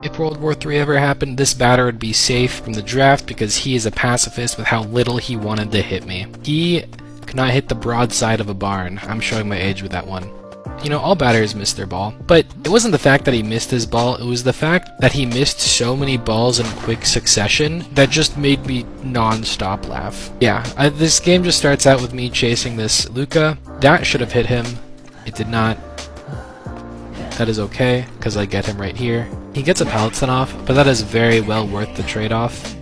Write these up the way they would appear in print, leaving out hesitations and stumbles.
If World War III ever happened, this batter would be safe from the draft because he is a pacifist with how little he wanted to hit me. He could not hit the broadside of a barn. I'm showing my age with that one. You know, all batters miss their ball, but it wasn't the fact that he missed his ball, it was the fact that he missed so many balls in quick succession that just made me non-stop laugh. Yeah, this game just starts out with me chasing this Luca. That should have hit him. It did not. That is okay, because I get him right here. He gets a pallet sent off, but that is very well worth the trade-off.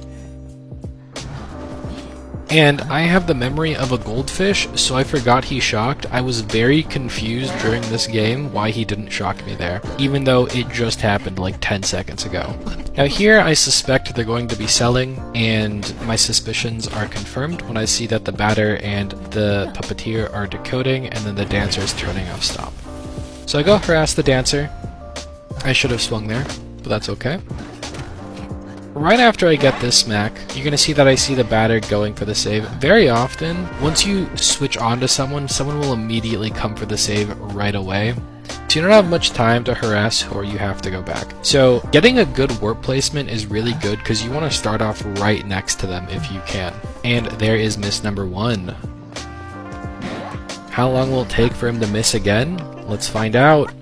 And I have the memory of a goldfish, so I forgot he shocked. I was very confused during this game why he didn't shock me there, even though it just happened like 10 seconds ago. Now here I suspect they're going to be selling, and my suspicions are confirmed when I see that the batter and the puppeteer are decoding, and then the dancer is turning off stop. So I go harass the dancer. I should have swung there, but that's okay. Right after I get this smack, you're going to see that I see the batter going for the save. Very often, once you switch on to someone, someone will immediately come for the save right away. So you don't have much time to harass or you have to go back. So getting a good warp placement is really good because you want to start off right next to them if you can. And there is miss number 1. How long will it take for him to miss again? Let's find out.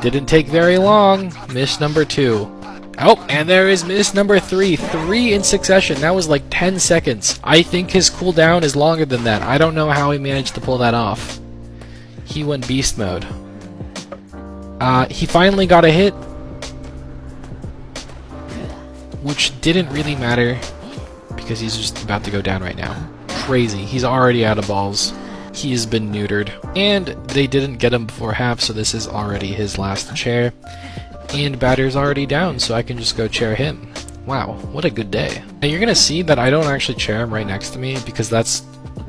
Didn't take very long. Miss number 2. Oh, and there is miss number 3. 3 in succession. That was like 10 seconds. I think his cooldown is longer than that. I don't know how he managed to pull that off. He went beast mode. He finally got a hit, which didn't really matter because he's just about to go down right now. Crazy. He's already out of balls. He has been neutered, and they didn't get him before half, so this is already his last chair, and batter's already down, so I can just go chair him. Wow, what a good day. Now you're gonna see that I don't actually chair him right next to me because that's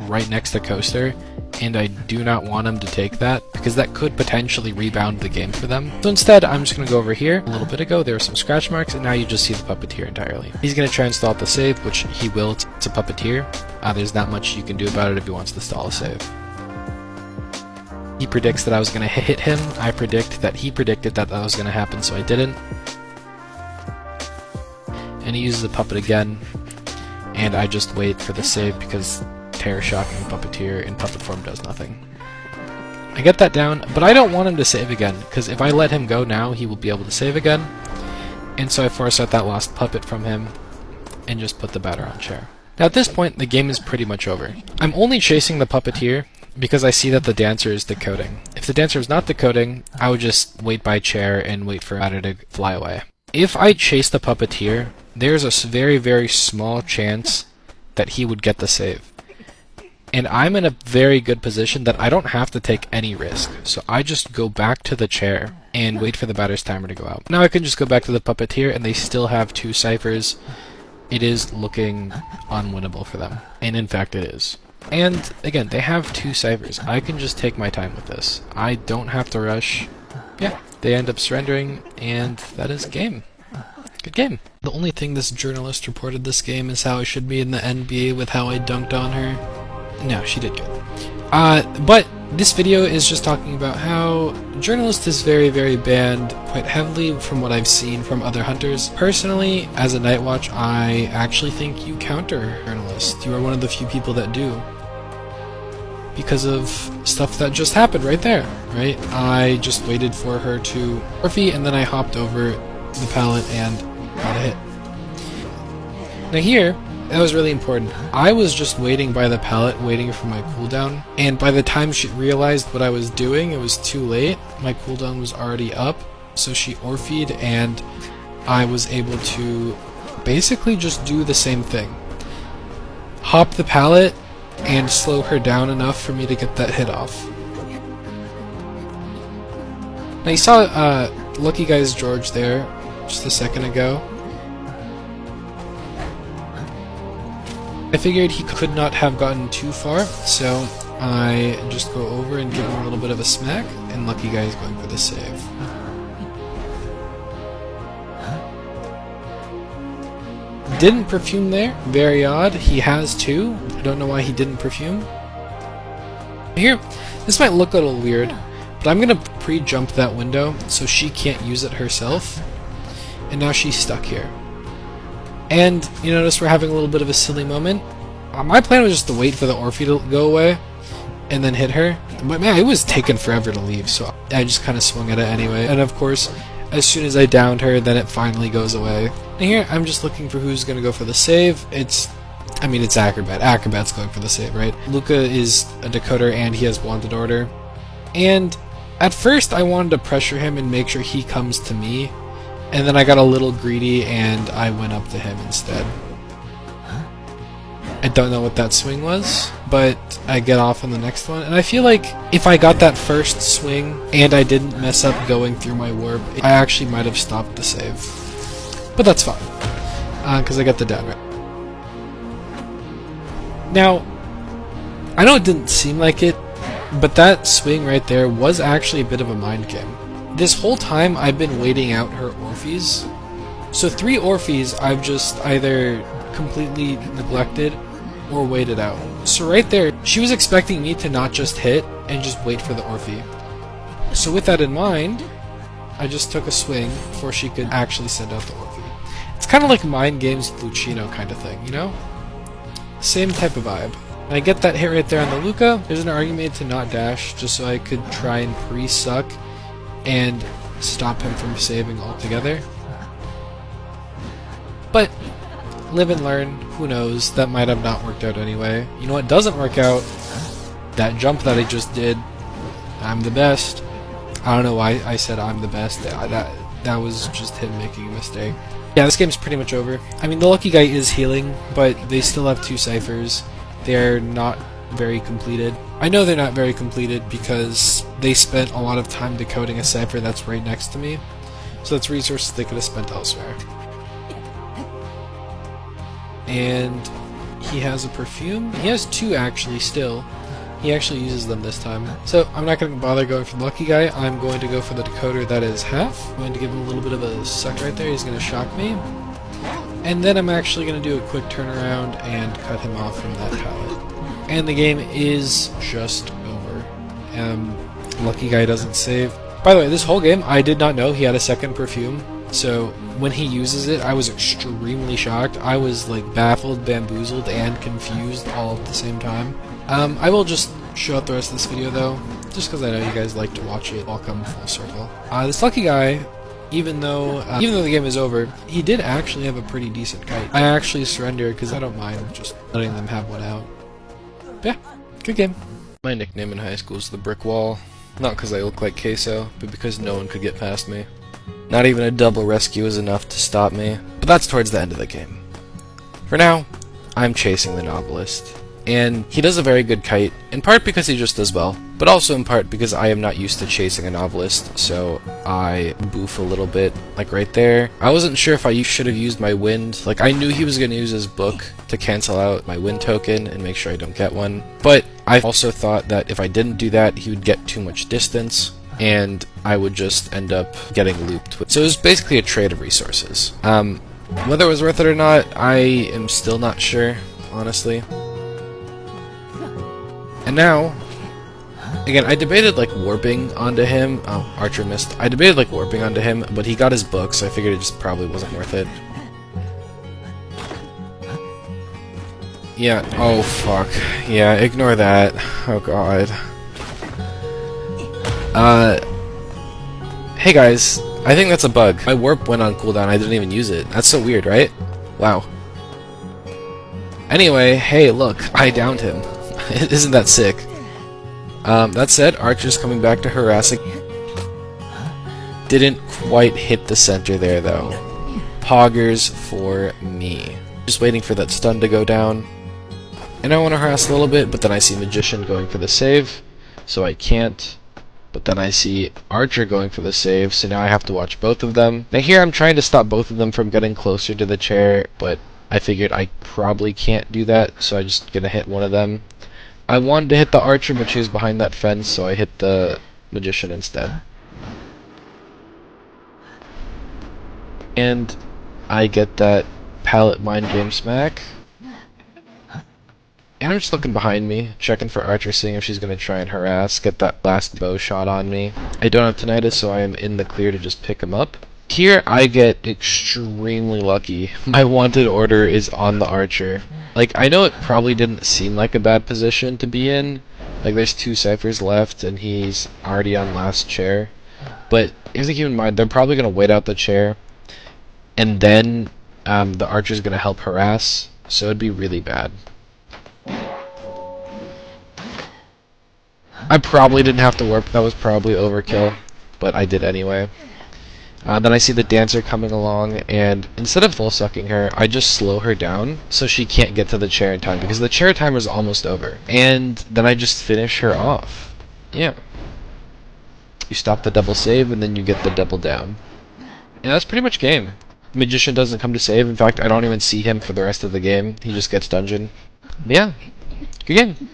right next to Coaster, and I do not want him to take that because that could potentially rebound the game for them. So instead, I'm just gonna go over here. A little bit ago, there were some scratch marks, and now you just see the puppeteer entirely. He's gonna try and stall the save, which he will. It's a puppeteer. There's not much you can do about it if he wants to stall a save. He predicts that I was going to hit him. I predict that he predicted that that was going to happen, so I didn't. And he uses the puppet again, and I just wait for the save because Terror Shocking Puppeteer in puppet form does nothing. I get that down, but I don't want him to save again, because if I let him go now, he will be able to save again. And so I force out that last puppet from him, and just put the batter on chair. Now at this point, the game is pretty much over. I'm only chasing the puppeteer because I see that the dancer is decoding. If the dancer is not decoding, I would just wait by chair and wait for batter to fly away. If I chase the puppeteer, there's a very, very small chance that he would get the save. And I'm in a very good position that I don't have to take any risk. So I just go back to the chair and wait for the batter's timer to go out. Now I can just go back to the puppeteer and they still have 2 ciphers. It is looking unwinnable for them. And in fact it is. And again, they have 2 ciphers. I can just take my time with this. I don't have to rush. Yeah, they end up surrendering, and that is game. Good game. The only thing this journalist reported this game is how I should be in the NBA with how I dunked on her. No, she did good. But this video is just talking about how journalist is very, very banned quite heavily from what I've seen from other hunters. Personally, as a Nightwatch, I actually think you counter journalist. You are one of the few people that do. Because of stuff that just happened right there, right? I just waited for her to Orphe, and then I hopped over the pallet and got a hit. Now here, that was really important. I was just waiting by the pallet, waiting for my cooldown, and by the time she realized what I was doing, it was too late. My cooldown was already up, so she Orphe'd, and I was able to basically just do the same thing. Hop the pallet, and slow her down enough for me to get that hit off. Now you saw Lucky Guys George there just a second ago. I figured he could not have gotten too far, so I just go over and give him a little bit of a smack, and Lucky Guy is going for the save. Didn't perfume there, very odd. He has 2. I don't know why he didn't perfume. Here, this might look a little weird, But I'm gonna pre-jump that window so she can't use it herself. And now she's stuck here. And you notice we're having a little bit of a silly moment. My plan was just to wait for the Orphe to go away and then hit her. But man, it was taking forever to leave, so I just kind of swung at it anyway. And of course, as soon as I downed her, then it finally goes away. And here, I'm just looking for who's going to go for the save. It's Acrobat. Acrobat's going for the save, right? Luca is a decoder and he has Wanted Order. And at first, I wanted to pressure him and make sure he comes to me. And then I got a little greedy and I went up to him instead. I don't know what that swing was, but I get off on the next one. And I feel like if I got that first swing and I didn't mess up going through my warp, I actually might have stopped the save. But that's fine, because I got the down right. Now, I know it didn't seem like it, but that swing right there was actually a bit of a mind game. This whole time I've been waiting out her Orphes. So 3 Orphes I've just either completely neglected or waited out. So right there, she was expecting me to not just hit and just wait for the Orphe. So with that in mind, I just took a swing before she could actually send out the Orphe. It's kind of like Mind Games Lucino kind of thing, you know? Same type of vibe. And I get that hit right there on the Luca. There's an argument to not dash just so I could try and pre-suck and stop him from saving altogether. But live and learn, who knows, that might have not worked out anyway. You know what doesn't work out? That jump that I just did. I'm the best. I don't know why I said I'm the best. That was just him making a mistake. Yeah, this game's pretty much over. I mean, the lucky guy is healing, but they still have 2 ciphers. They're not very completed. I know they're not very completed because they spent a lot of time decoding a cipher that's right next to me. So that's resources they could have spent elsewhere. And he has a perfume. He has 2 actually still. He actually uses them this time. So I'm not going to bother going for the lucky guy. I'm going to go for the decoder that is half. I'm going to give him a little bit of a suck right there. He's going to shock me. And then I'm actually going to do a quick turnaround and cut him off from that pallet. And the game is just over. Lucky guy doesn't save. By the way, this whole game, I did not know he had a second perfume. So when he uses it, I was extremely shocked. I was like baffled, bamboozled, and confused all at the same time. I will just show out the rest of this video though, just because I know you guys like to watch it all come full circle. This lucky guy, even though the game is over, he did actually have a pretty decent kite. I actually surrendered because I don't mind just letting them have one out. But yeah, good game. My nickname in high school is the Brick Wall. Not because I look like Queso, but because no one could get past me. Not even a double rescue is enough to stop me. But that's towards the end of the game. For now, I'm chasing the Novelist. And he does a very good kite, in part because he just does well, but also in part because I am not used to chasing a Novelist, so I boof a little bit, like right there. I wasn't sure if I should have used my wind. Like, I knew he was going to use his book to cancel out my wind token and make sure I don't get one, but I also thought that if I didn't do that, he would get too much distance, and I would just end up getting looped. So it was basically a trade of resources. Whether it was worth it or not, I am still not sure, honestly. And now, again, I debated like warping onto him. Oh, Archer missed. I debated like warping onto him, but he got his book, so I figured it just probably wasn't worth it. Yeah, oh fuck. Yeah, ignore that. Oh god. Hey guys, I think that's a bug. My warp went on cooldown, I didn't even use it. That's so weird, right? Wow. Anyway, hey look, I downed him. Isn't that sick? That said, Archer's coming back to harass again. Didn't quite hit the center there though. Poggers for me. Just waiting for that stun to go down. And I want to harass a little bit, but then I see Magician going for the save, so I can't. But then I see Archer going for the save, so now I have to watch both of them. Now here I'm trying to stop both of them from getting closer to the chair, but I figured I probably can't do that, so I'm just gonna hit one of them. I wanted to hit the Archer, but she was behind that fence, so I hit the Magician instead. And I get that pallet mind game smack. And I'm just looking behind me, checking for Archer, seeing if she's going to try and harass, get that last bow shot on me. I don't have tinnitus, so I am in the clear to just pick him up. Here, I get extremely lucky. My wanted order is on the Archer. Like, I know it probably didn't seem like a bad position to be in. Like, there's 2 ciphers left, and he's already on last chair. But you have to keep in mind, they're probably going to wait out the chair, and then the Archer's going to help harass, so it'd be really bad. I probably didn't have to warp, that was probably overkill, but I did anyway. Then I see the dancer coming along, and instead of full sucking her, I just slow her down so she can't get to the chair in time, because the chair timer is almost over. And then I just finish her off. Yeah. You stop the double save, and then you get the double down. And that's pretty much game. Magician doesn't come to save, in fact I don't even see him for the rest of the game, he just gets dungeon. But yeah, good game.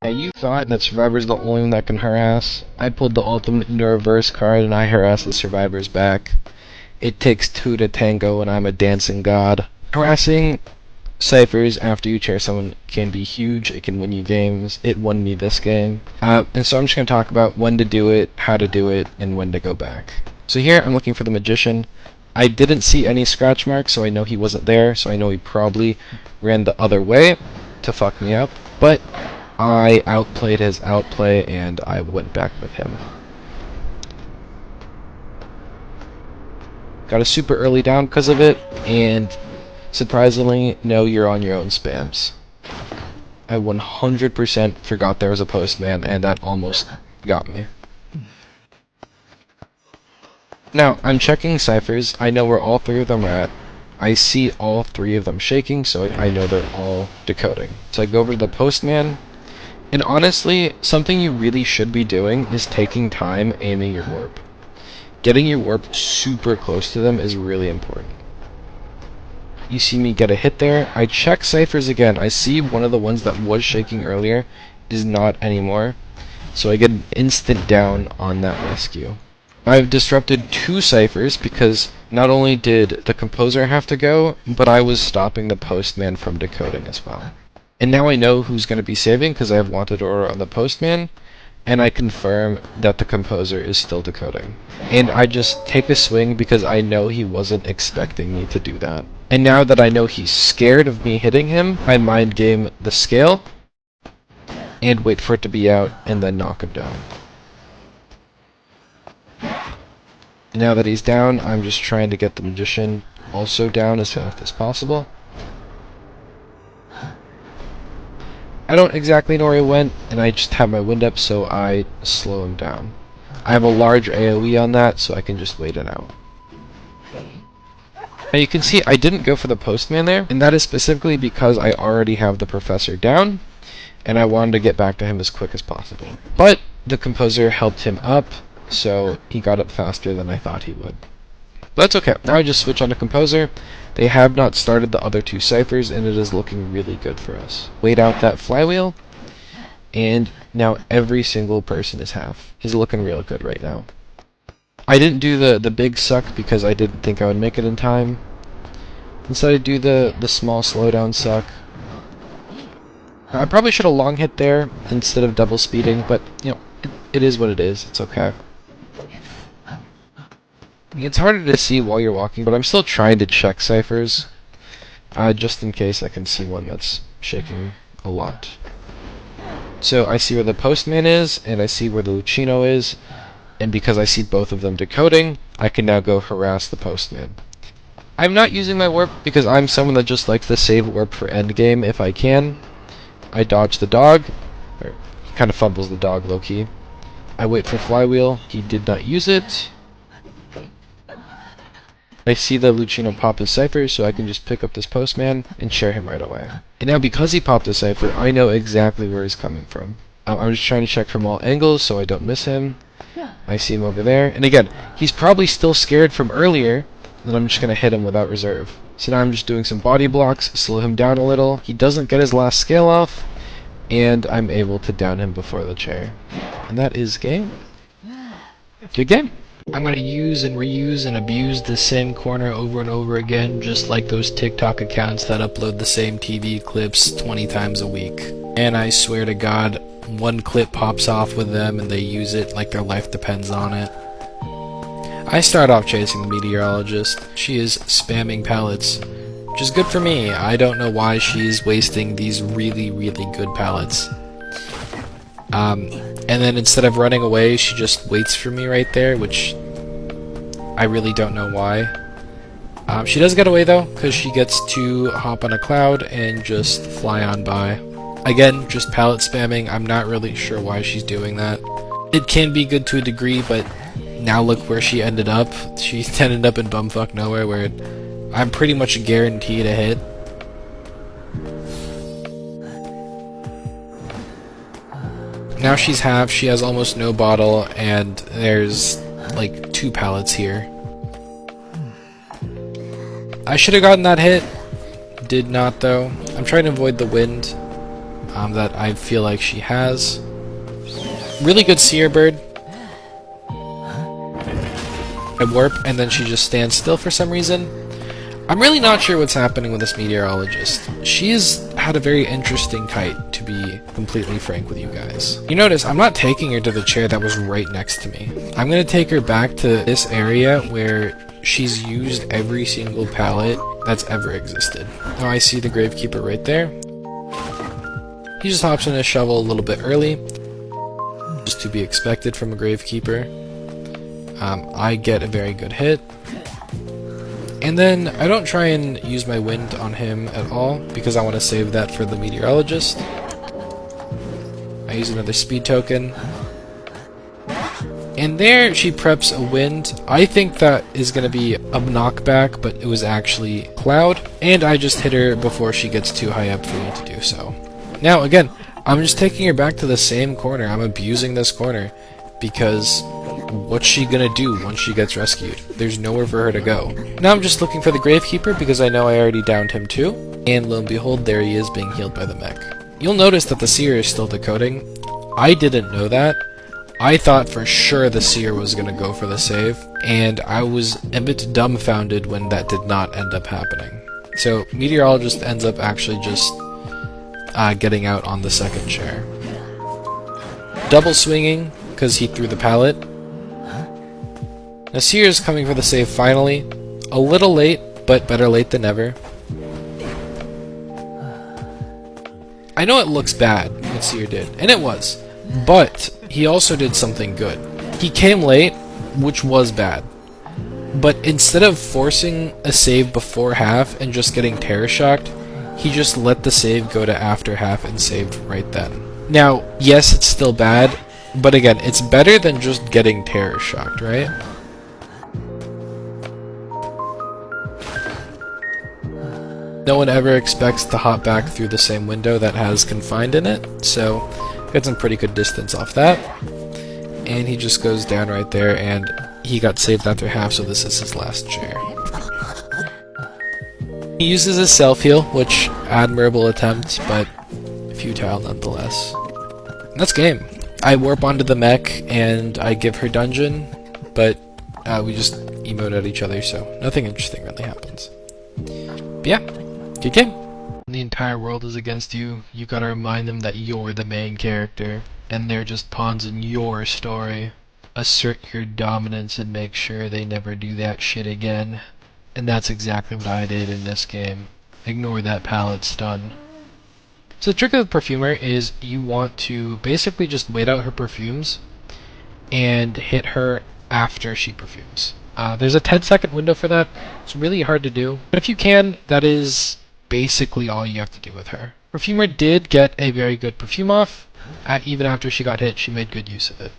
Now you thought that Survivor's the only one that can harass. I pulled the ultimate into reverse card and I harass the Survivors back. It takes 2 to tango and I'm a dancing god. Harassing ciphers after you chair someone can be huge, it can win you games. It won me this game. And so I'm just going to talk about when to do it, how to do it, and when to go back. So here I'm looking for the Magician. I didn't see any scratch marks, so I know he wasn't there, so I know he probably ran the other way to fuck me up. But I outplayed his outplay, and I went back with him. Got a super early down because of it, and surprisingly, no, you're on your own spams. I 100% forgot there was a postman, and that almost got me. Now, I'm checking ciphers. I know where all 3 of them are at. I see all 3 of them shaking, so I know they're all decoding. So I go over to the postman. And honestly, something you really should be doing is taking time aiming your warp. Getting your warp super close to them is really important. You see me get a hit there. I check ciphers again. I see one of the ones that was shaking earlier is not anymore. So I get an instant down on that rescue. I've disrupted 2 ciphers because not only did the composer have to go, but I was stopping the postman from decoding as well. And now I know who's going to be saving because I have wanted order on the postman, and I confirm that the composer is still decoding. And I just take a swing because I know he wasn't expecting me to do that. And now that I know he's scared of me hitting him, I mind game the scale and wait for it to be out and then knock him down. Now that he's down, I'm just trying to get the Magician also down as fast as possible. I don't exactly know where he went, and I just have my wind up, so I slow him down. I have a large AoE on that, so I can just wait it out. Now you can see I didn't go for the postman there, and that is specifically because I already have the professor down, and I wanted to get back to him as quick as possible. But the composer helped him up, so he got up faster than I thought he would. But that's okay. Now I just switch on to composer. They have not started the other 2 ciphers, and it is looking really good for us. Wait out that flywheel, and now every single person is half. He's looking real good right now. I didn't do the big suck because I didn't think I would make it in time. Instead I do the small slowdown suck. I probably should have long hit there instead of double speeding, but you know, it is what it is. It's okay. It's harder to see while you're walking, but I'm still trying to check ciphers, just in case I can see one that's shaking a lot. So I see where the postman is, and I see where the Lucino is, and because I see both of them decoding, I can now go harass the postman. I'm not using my warp because I'm someone that just likes to save warp for endgame if I can. I dodge the dog, or he kind of fumbles the dog low-key. I wait for flywheel, he did not use it. I see the Lucino pop his cipher, so I can just pick up this postman and share him right away. And now because he popped a cipher, I know exactly where he's coming from. I'm just trying to check from all angles so I don't miss him. I see him over there. And again, he's probably still scared from earlier, and I'm just going to hit him without reserve. So now I'm just doing some body blocks, slow him down a little. He doesn't get his last scale off, and I'm able to down him before the chair. And that is game. Good game. I'm gonna use and reuse and abuse the same corner over and over again, just like those TikTok accounts that upload the same TV clips 20 times a week. And I swear to God, one clip pops off with them and they use it like their life depends on it. I start off chasing the meteorologist. She is spamming pallets, which is good for me. I don't know why she's wasting these really, really good pallets. And then instead of running away, she just waits for me right there, which I really don't know why. She does get away though, because she gets to hop on a cloud and just fly on by. Again, just pallet spamming. I'm not really sure why she's doing that. It can be good to a degree, but now look where she ended up. She ended up in bumfuck nowhere, where I'm pretty much guaranteed a hit. Now she's half, she has almost no bottle, and there's like 2 pallets here. I should have gotten that hit. Did not though. I'm trying to avoid the wind that I feel like she has. Really good seer bird. I warp and then she just stands still for some reason. I'm really not sure what's happening with this meteorologist. She's had a very interesting kite, to be completely frank with you guys. You notice I'm not taking her to the chair that was right next to me. I'm gonna take her back to this area where she's used every single pallet that's ever existed. Now I see the Gravekeeper right there. He just hops in his shovel a little bit early, just to be expected from a Gravekeeper. I get a very good hit. And then I don't try and use my wind on him at all, because I want to save that for the meteorologist. I use another speed token. And there she preps a wind. I think that is going to be a knockback, but it was actually cloud. And I just hit her before she gets too high up for me to do so. Now again, I'm just taking her back to the same corner. I'm abusing this corner, because what's she gonna do once she gets rescued? There's nowhere for her to go. Now I'm just looking for the Gravekeeper because I know I already downed him too. And lo and behold, there he is being healed by the mech. You'll notice that the Seer is still decoding. I didn't know that. I thought for sure the Seer was gonna go for the save, and I was a bit dumbfounded when that did not end up happening. So Meteorologist ends up actually just getting out on the second chair. Double swinging, because he threw the pallet. Nasir is coming for the save finally. A little late, but better late than never. I know it looks bad, what Nasir did, and it was, but he also did something good. He came late, which was bad, but instead of forcing a save before half and just getting terror shocked, he just let the save go to after half and saved right then. Now, yes, it's still bad, but again, it's better than just getting terror shocked, right? No one ever expects to hop back through the same window that has confined in it, so got some pretty good distance off that. And he just goes down right there, and he got saved after half, so this is his last chair. He uses his self-heal, which, admirable attempt, but futile nonetheless. And that's game. I warp onto the mech, and I give her dungeon, but we just emote at each other, so nothing interesting really happens. But yeah, good game. When the entire world is against you, you gotta remind them that you're the main character, and they're just pawns in your story. Assert your dominance and make sure they never do that shit again. And that's exactly what I did in this game. Ignore that pallet stun. So the trick of the Perfumer is you want to basically just wait out her perfumes and hit her after she perfumes. There's a 10-second window for that. It's really hard to do, but if you can, that is basically all you have to do with her. Perfumer did get a very good perfume off. Even after she got hit, she made good use of it.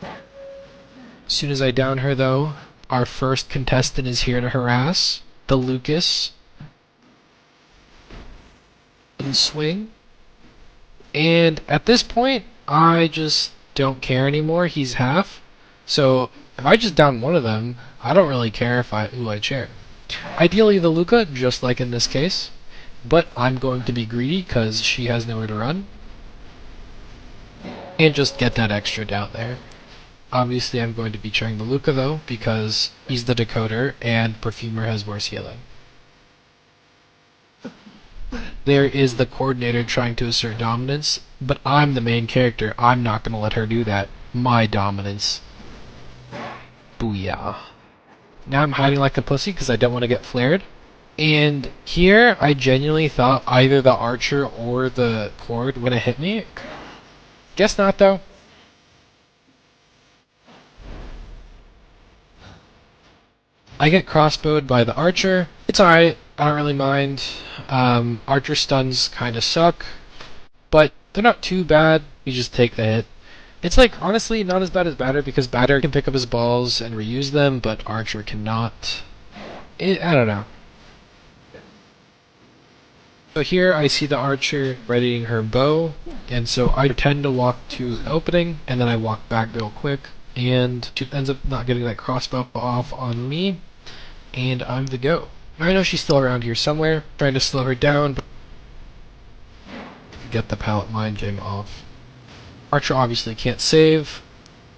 As soon as I down her though, our first contestant is here to harass, the Lucas. And swing. And at this point, I just don't care anymore. He's half. So if I just down one of them, I don't really care if I chair. Ideally the Luca, just like in this case. But I'm going to be greedy because she has nowhere to run. and just get that extra down there. Obviously, I'm going to be cheering the Luca though, because he's the decoder, and Perfumer has worse healing. There is the coordinator trying to assert dominance, but I'm the main character. I'm not going to let her do that. My dominance. Booyah. Now I'm hiding like a pussy because I don't want to get flared. And here, I genuinely thought either the archer or the cord were going to hit me. Guess not, though. I get crossbowed by the archer. It's alright. I don't really mind. Archer stuns kind of suck, but they're not too bad. You just take the hit. It's like, honestly, not as bad as Batter, because Batter can pick up his balls and reuse them, but Archer cannot. I don't know. So here I see the archer readying her bow, and so I tend to walk to the opening, and then I walk back real quick, and she ends up not getting that crossbow off on me, and I'm the go. I know she's still around here somewhere, trying to slow her down, but get the pallet mind game off. Archer obviously can't save,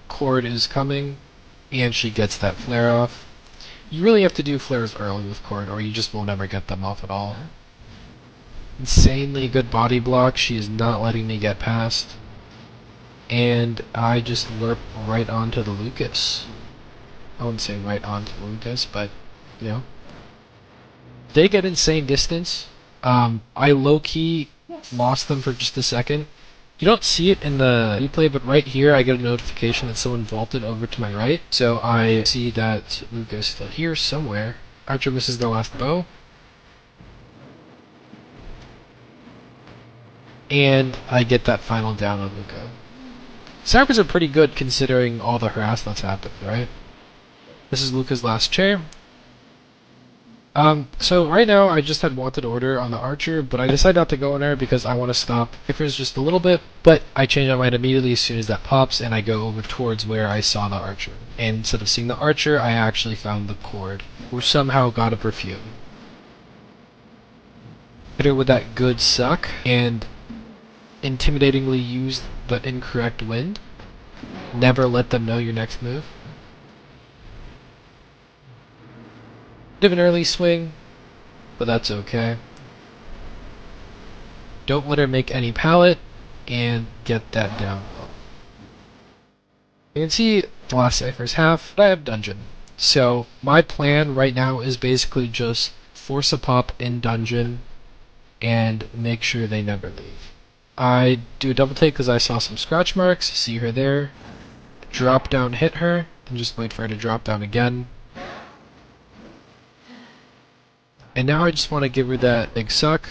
Cord is coming, and she gets that flare off. You really have to do flares early with Cord, or you just will never get them off at all. Insanely good body block, she is not letting me get past. And I just lerp right onto the Lucas. I wouldn't say right onto the Lucas, but, you know. They get insane distance. I low-key lost them for just a second. You don't see it in the replay, but right here I get a notification that someone vaulted over to my right. So I see that Lucas is still here somewhere. Archer misses the last bow. And I get that final down on Luca. Snipers are pretty good considering all the harass that's happened, right? This is Luca's last chair. So right now I just had wanted order on the archer, but I decided not to go in there because I want to stop Kiffers just a little bit, but I change my mind immediately as soon as that pops, and I go over towards where I saw the archer. And instead of seeing the archer, I actually found the cord, who somehow got a perfume. Hit her with that good suck, and intimidatingly use the incorrect wind. Never let them know your next move. Bit of an early swing, but that's okay. Don't let her make any pallet, and get that down. You can see the last cipher's half, but I have dungeon. So my plan right now is basically just force a pop in dungeon and make sure they never leave. I do a double take because I saw some scratch marks, see her there, drop down, hit her, and just wait for her to drop down again. And now I just want to give her that big suck.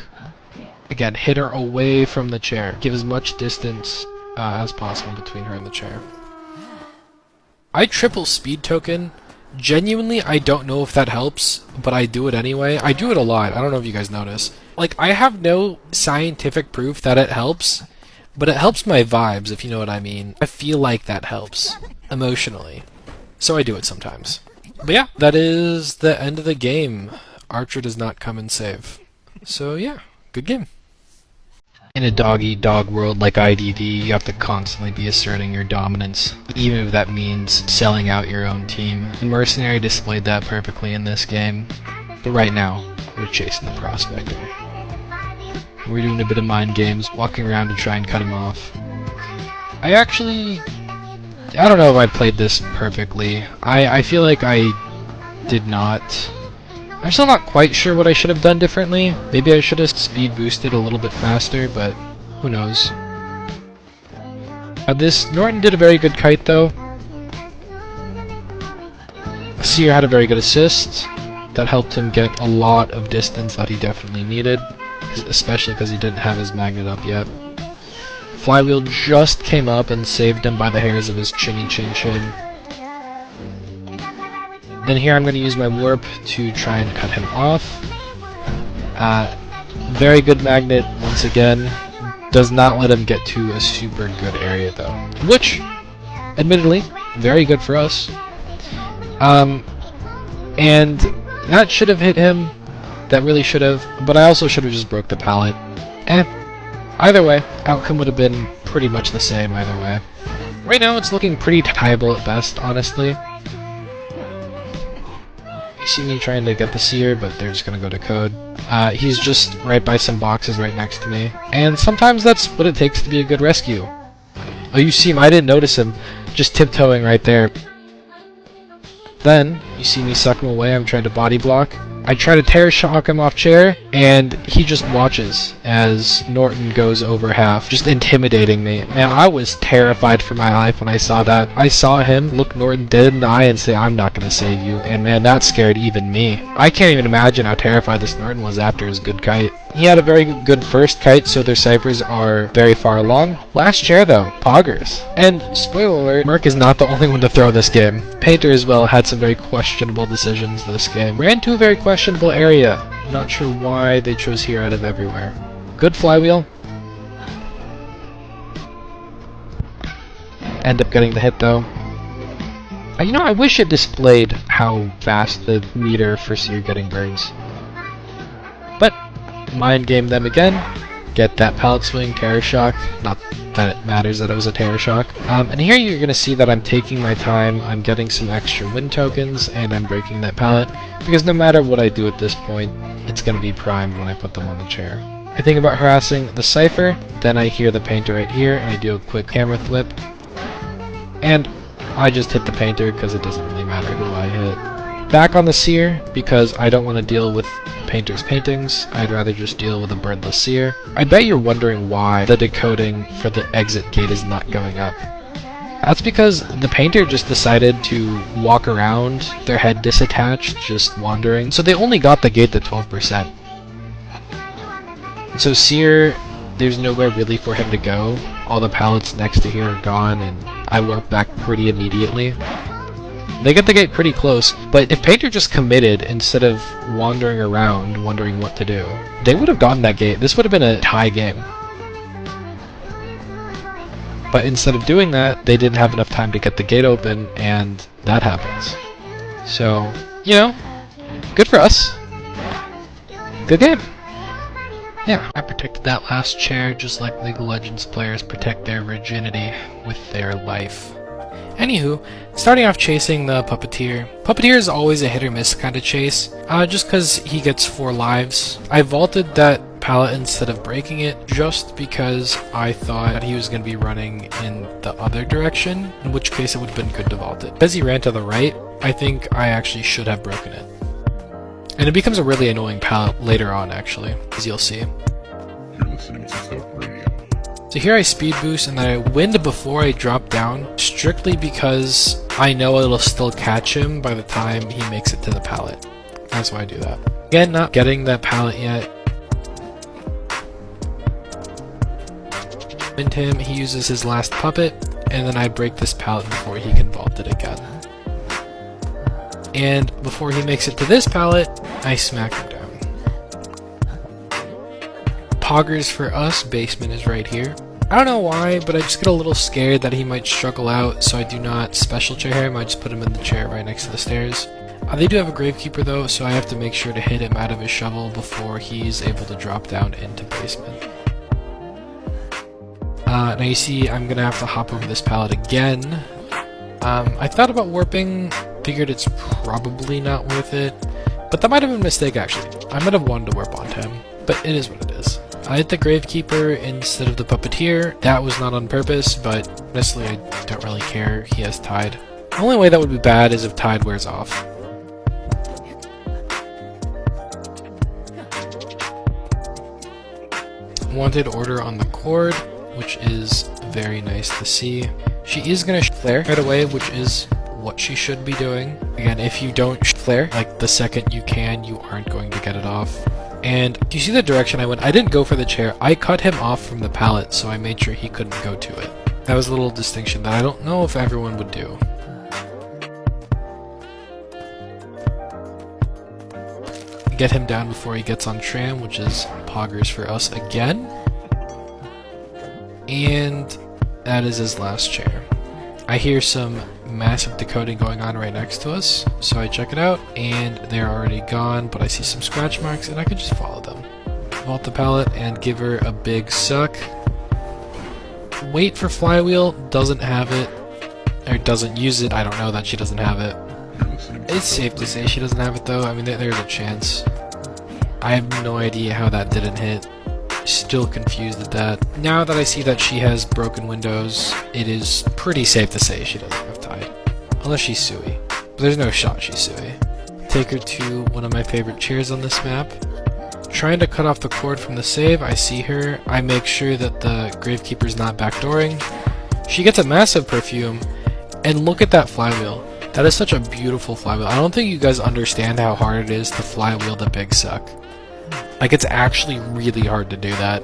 Again, hit her away from the chair. Give as much distance as possible between her and the chair. I triple speed token. Genuinely, I don't know if that helps, but I do it anyway. I do it a lot. I don't know if you guys notice. Like, I have no scientific proof that it helps, but it helps my vibes, if you know what I mean. I feel like that helps, emotionally. So I do it sometimes. But yeah, that is the end of the game. Archer does not come and save. So yeah, good game. In a dog-eat-dog world like IDD, you have to constantly be asserting your dominance, even if that means selling out your own team. And Mercenary displayed that perfectly in this game. But right now, we're chasing the Prospector. We're doing a bit of mind games, walking around to try and cut him off. I don't know if I played this perfectly. I feel like I did not. I'm still not quite sure what I should have done differently. Maybe I should have speed boosted a little bit faster, but who knows. Norton did a very good kite though. Seer had a very good assist. That helped him get a lot of distance that he definitely needed, especially because he didn't have his magnet up yet. Flywheel just came up and saved him by the hairs of his chinny chin chin. Then here I'm going to use my warp to try and cut him off. Very good magnet once again. Does not let him get to a super good area though. Which, admittedly, very good for us. And that should have hit him. That really should have. But I also should have just broke the pallet. Either way, outcome would have been pretty much the same either way. Right now it's looking pretty tieable at best, honestly. You see me trying to get the seer, but they're just gonna go to code. He's just right by some boxes right next to me. And sometimes that's what it takes to be a good rescue. Oh, you see him, I didn't notice him. Just tiptoeing right there. Then, you see me suck him away, I'm trying to body block. I try to terror shock him off chair, and he just watches as Norton goes over half, just intimidating me. Man, I was terrified for my life when I saw that. I saw him look Norton dead in the eye and say, "I'm not gonna save you," and man, that scared even me. I can't even imagine how terrified this Norton was after his good kite. He had a very good first kite, so their ciphers are very far along. Last chair though, Poggers. And, spoiler alert, Merc is not the only one to throw this game. Painter as well had some very questionable decisions this game. Ran to a very questionable area. Not sure why they chose here out of everywhere. Good flywheel. End up getting the hit though. You know, I wish it displayed how fast the meter for seer getting burns. But, mind game them again. Get that pallet swing, terror shock. Not that it matters that it was a terror shock. And here you're gonna see that I'm taking my time, I'm getting some extra win tokens, and I'm breaking that pallet, because no matter what I do at this point, it's gonna be primed when I put them on the chair. I think about harassing the cipher, then I hear the painter right here, and I do a quick camera flip, and I just hit the painter because it doesn't really matter who I hit. Back on the seer, because I don't want to deal with painter's paintings, I'd rather just deal with a birdless seer. I bet you're wondering why the decoding for the exit gate is not going up. That's because the painter just decided to walk around, their head disattached, just wandering, so they only got the gate to 12%. So seer, there's nowhere really for him to go. All the pallets next to here are gone, and I warp back pretty immediately. They get the gate pretty close, but if Painter just committed instead of wandering around, wondering what to do, they would have gotten that gate. This would have been a tie game. But instead of doing that, they didn't have enough time to get the gate open, and that happens. So, you know, good for us. Good game. Yeah, I protected that last chair just like League of Legends players protect their virginity with their life. Anywho, starting off chasing the Puppeteer. Puppeteer is always a hit or miss kind of chase, just because he gets 4 lives. I vaulted that pallet instead of breaking it, just because I thought that he was going to be running in the other direction, in which case it would have been good to vault it. Because he ran to the right, I think I actually should have broken it. And it becomes a really annoying pallet later on, actually, as you'll see. You're listening to Self Radio. So here I speed boost and then I wind before I drop down, strictly because I know it'll still catch him by the time he makes it to the pallet. That's why I do that. Again, not getting that pallet yet. Wind him, he uses his last puppet, and then I break this pallet before he can vault it again. And before he makes it to this pallet, I smack him down. Poggers for us, basement is right here. I don't know why, but I just get a little scared that he might struggle out, so I do not special chair him, I just put him in the chair right next to the stairs. They do have a Gravekeeper though, so I have to make sure to hit him out of his shovel before he's able to drop down into basement. Now you see I'm gonna have to hop over this pallet again. I thought about warping, figured it's probably not worth it, but that might have been a mistake actually. I might have wanted to warp onto him, but it is what it is. I hit the Gravekeeper instead of the Puppeteer. That was not on purpose, but honestly I don't really care. He has Tide. The only way that would be bad is if Tide wears off. Wanted order on the cord, which is very nice to see. She is going to flare right away, which is what she should be doing. Again, if you don't flare, like the second you can, you aren't going to get it off. And do you see the direction I went? I didn't go for the chair. I cut him off from the pallet, so I made sure he couldn't go to it. That was a little distinction that I don't know if everyone would do. Get him down before he gets on tram, which is Poggers for us again. And that is his last chair. I hear some massive decoding going on right next to us, so I check it out, and they're already gone, but I see some scratch marks, and I could just follow them. Vault the pallet and give her a big suck. wait for Flywheel, doesn't have it, or doesn't use it. I don't know that she doesn't have it. You're listening to It's safe to say she doesn't have it though. I mean, there's a chance. I have no idea how that didn't hit. Still confused at that. Now that I see that she has broken windows, it is pretty safe to say she doesn't have Tide. Unless she's Sui. But there's no shot she's Sui. Take her to one of my favorite chairs on this map. Trying to cut off the cord from the save, I see her. I make sure that the Gravekeeper's not backdooring. She gets a massive perfume, and look at that flywheel. That is such a beautiful flywheel. I don't think you guys understand how hard it is to flywheel the Big Suck. Like, it's actually really hard to do that.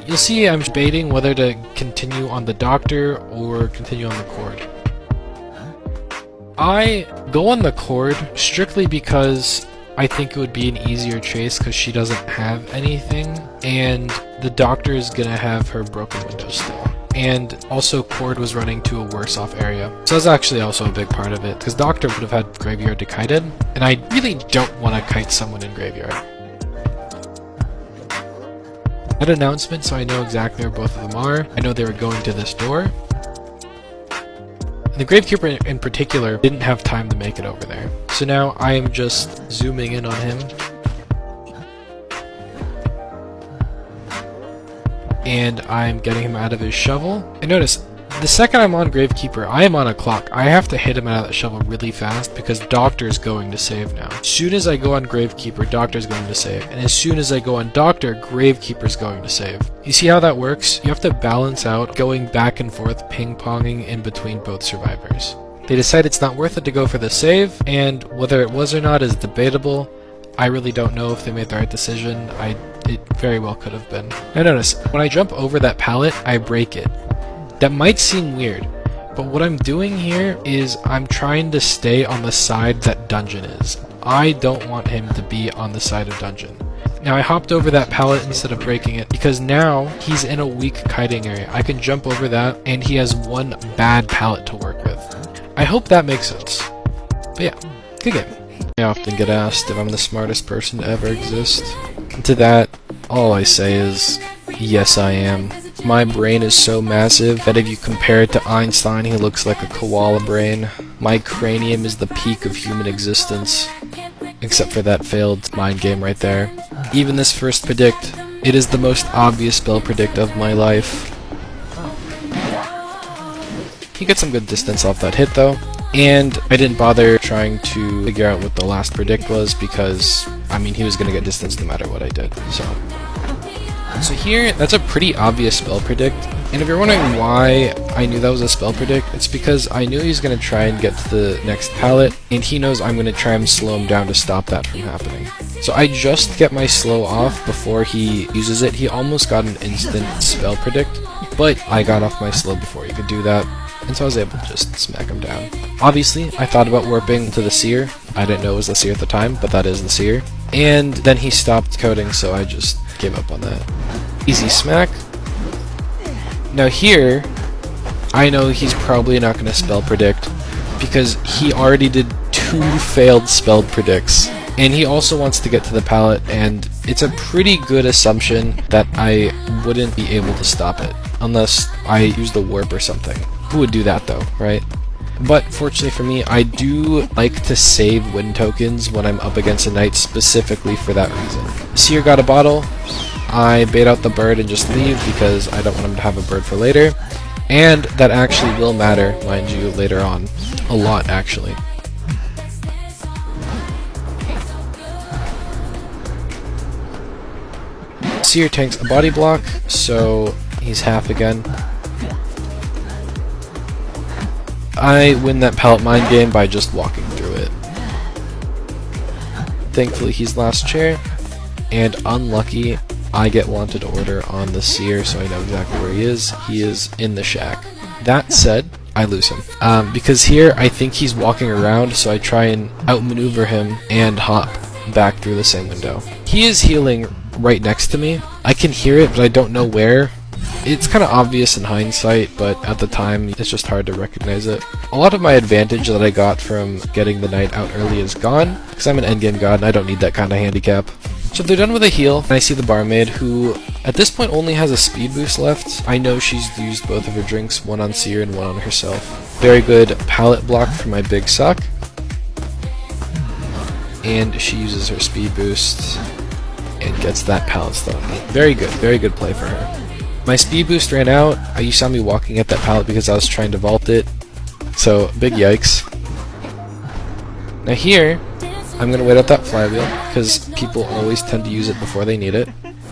You'll see I'm debating whether to continue on the Doctor or continue on the cord. I go on the cord strictly because I think it would be an easier chase because she doesn't have anything, and the Doctor is gonna have her broken windows still. And also cord was running to a worse off area. So that's actually also a big part of it, because Doctor would have had Graveyard to kite in, and I really don't want to kite someone in Graveyard. That announcement, so I know exactly where both of them are. I know they were going to this door. And the Gravekeeper in particular didn't have time to make it over there. So now I am just zooming in on him. And I'm getting him out of his shovel. And notice, the second I'm on Gravekeeper, I am on a clock. I have to hit him out of that shovel really fast because Doctor's going to save now. As soon as I go on Gravekeeper, Doctor's going to save. And as soon as I go on Doctor, Gravekeeper's going to save. You see how that works? You have to balance out going back and forth, ping-ponging in between both survivors. They decide it's not worth it to go for the save, and whether it was or not is debatable. I really don't know if they made the right decision. It very well could have been. Now notice, when I jump over that pallet, I break it. That might seem weird, but what I'm doing here is I'm trying to stay on the side that Dungeon is. I don't want him to be on the side of Dungeon. Now I hopped over that pallet instead of breaking it because now he's in a weak kiting area. I can jump over that and he has one bad pallet to work with. I hope that makes sense. But yeah, good game. I often get asked if I'm the smartest person to ever exist. And to that, all I say is, yes I am. My brain is so massive that if you compare it to Einstein, he looks like a koala brain. My cranium is the peak of human existence. Except for that failed mind game right there. Even this first predict, it is the most obvious spell predict of my life. He gets some good distance off that hit though. And I didn't bother trying to figure out what the last predict was because, I mean, he was going to get distance no matter what I did, So here, that's a pretty obvious spell predict. And if you're wondering why I knew that was a spell predict, it's because I knew he was going to try and get to the next pallet, and he knows I'm going to try and slow him down to stop that from happening. So I just get my slow off before he uses it. He almost got an instant spell predict, but I got off my slow before he could do that. And so I was able to just smack him down. Obviously, I thought about warping to the Seer. I didn't know it was the Seer at the time, but that is the Seer. And then he stopped coding, so I just gave up on that. Easy smack. Now here, I know he's probably not going to spell predict, because he already did 2 failed spell predicts. And he also wants to get to the pallet, and it's a pretty good assumption that I wouldn't be able to stop it, unless I use the warp or something. Who would do that though, right? But fortunately for me, I do like to save win tokens when I'm up against a knight specifically for that reason. Seer got a bottle. I bait out the bird and just leave because I don't want him to have a bird for later. And that actually will matter, mind you, later on. A lot, actually. Seer tanks a body block, so he's half again. I win that pallet mine game by just walking through it. Thankfully he's last chair, and unlucky, I get wanted order on the Seer, so I know exactly where he is. He is in the shack. That said, I lose him. Because here, I think he's walking around, so I try and outmaneuver him and hop back through the same window. He is healing right next to me. I can hear it, but I don't know where. It's kind of obvious in hindsight, but at the time, it's just hard to recognize it. A lot of my advantage that I got from getting the knight out early is gone, because I'm an endgame god and I don't need that kind of handicap. So they're done with a heal, and I see the barmaid, who At this point only has a speed boost left. I know she's used both of her drinks, one on Seer and one on herself. Very good pallet block for my big suck. And she uses her speed boost and gets that pallet stun. Very good play for her. My speed boost ran out. You saw me walking at that pallet because I was trying to vault it. So, big yikes. Now here, I'm going to wait out that flywheel because people always tend to use it before they need it.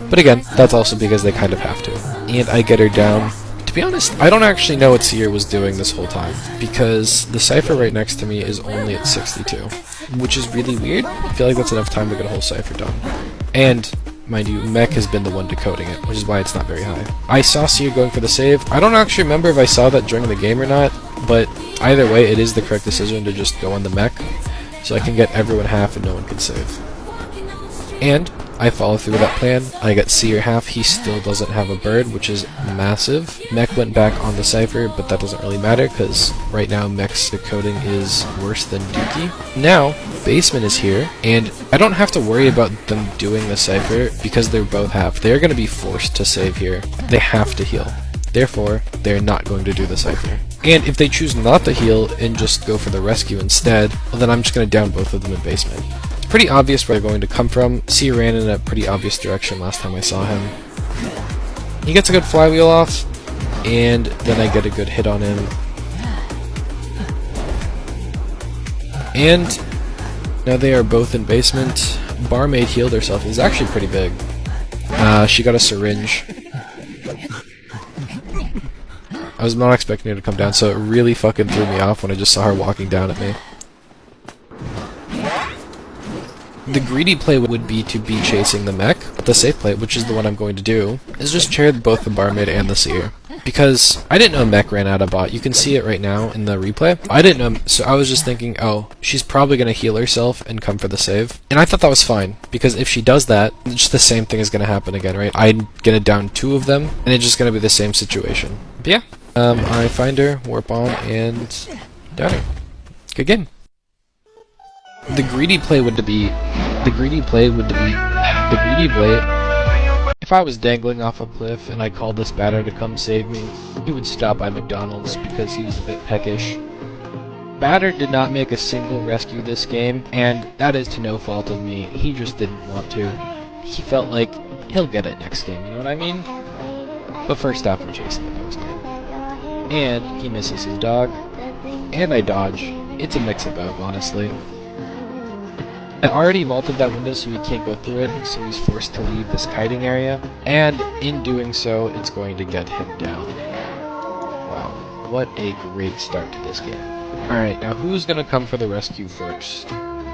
But again, that's also because they kind of have to. And I get her down. To be honest, I don't actually know what Seer was doing this whole time because the Cypher right next to me is only at 62, which is really weird. I feel like that's enough time to get a whole Cypher done. And, mind you, Mech has been the one decoding it, which is why it's not very high. I saw Seer going for the save. I don't actually remember if I saw that during the game or not, but either way, it is the correct decision to just go on the Mech, so I can get everyone half and no one can save. And I follow through with that plan. I get Seer half. He still doesn't have a bird, which is massive. Mech went back on the Cypher, but that doesn't really matter because right now Mech's decoding is worse than Dookie. Now, Basement is here, and I don't have to worry about them doing the Cypher because they're both half. They're going to be forced to save here. They have to heal. Therefore, they're not going to do the Cypher. And if they choose not to heal and just go for the rescue instead, well then I'm just going to down both of them in Basement. It's pretty obvious where they're going to come from. Seer ran in a pretty obvious direction last time I saw him. He gets a good flywheel off, and then I get a good hit on him. And now they are both in Basement. Barmaid healed herself. It's actually pretty big. She got a syringe. I was not expecting her to come down, so it really fucking threw me off when I just saw her walking down at me. The greedy play would be to be chasing the Mech, but the safe play, which is the one I'm going to do, is just chair both the Barmaid and the Seer. Because I didn't know Mech ran out of bot. You can see it right now in the replay. I didn't know, so I was just thinking, oh, she's probably going to heal herself and come for the save. And I thought that was fine, because if she does that, just the same thing is going to happen again, right? I'm going to down two of them, and it's just going to be the same situation. But yeah, I find her, warp on, and down her. Good game. The greedy play would be... If I was dangling off a cliff and I called this batter to come save me, he would stop by McDonald's because he was a bit peckish. Batter did not make a single rescue this game, and that is to no fault of me. He just didn't want to. He felt like he'll get it next game, you know what I mean? But first off, I'm chasing the post game. And he misses his dog, and I dodge. It's a mix of both, honestly. I already vaulted that window so he can't go through it, so he's forced to leave this kiting area, and in doing so, it's going to get him down. Wow, what a great start to this game. Alright, now who's gonna come for the rescue first?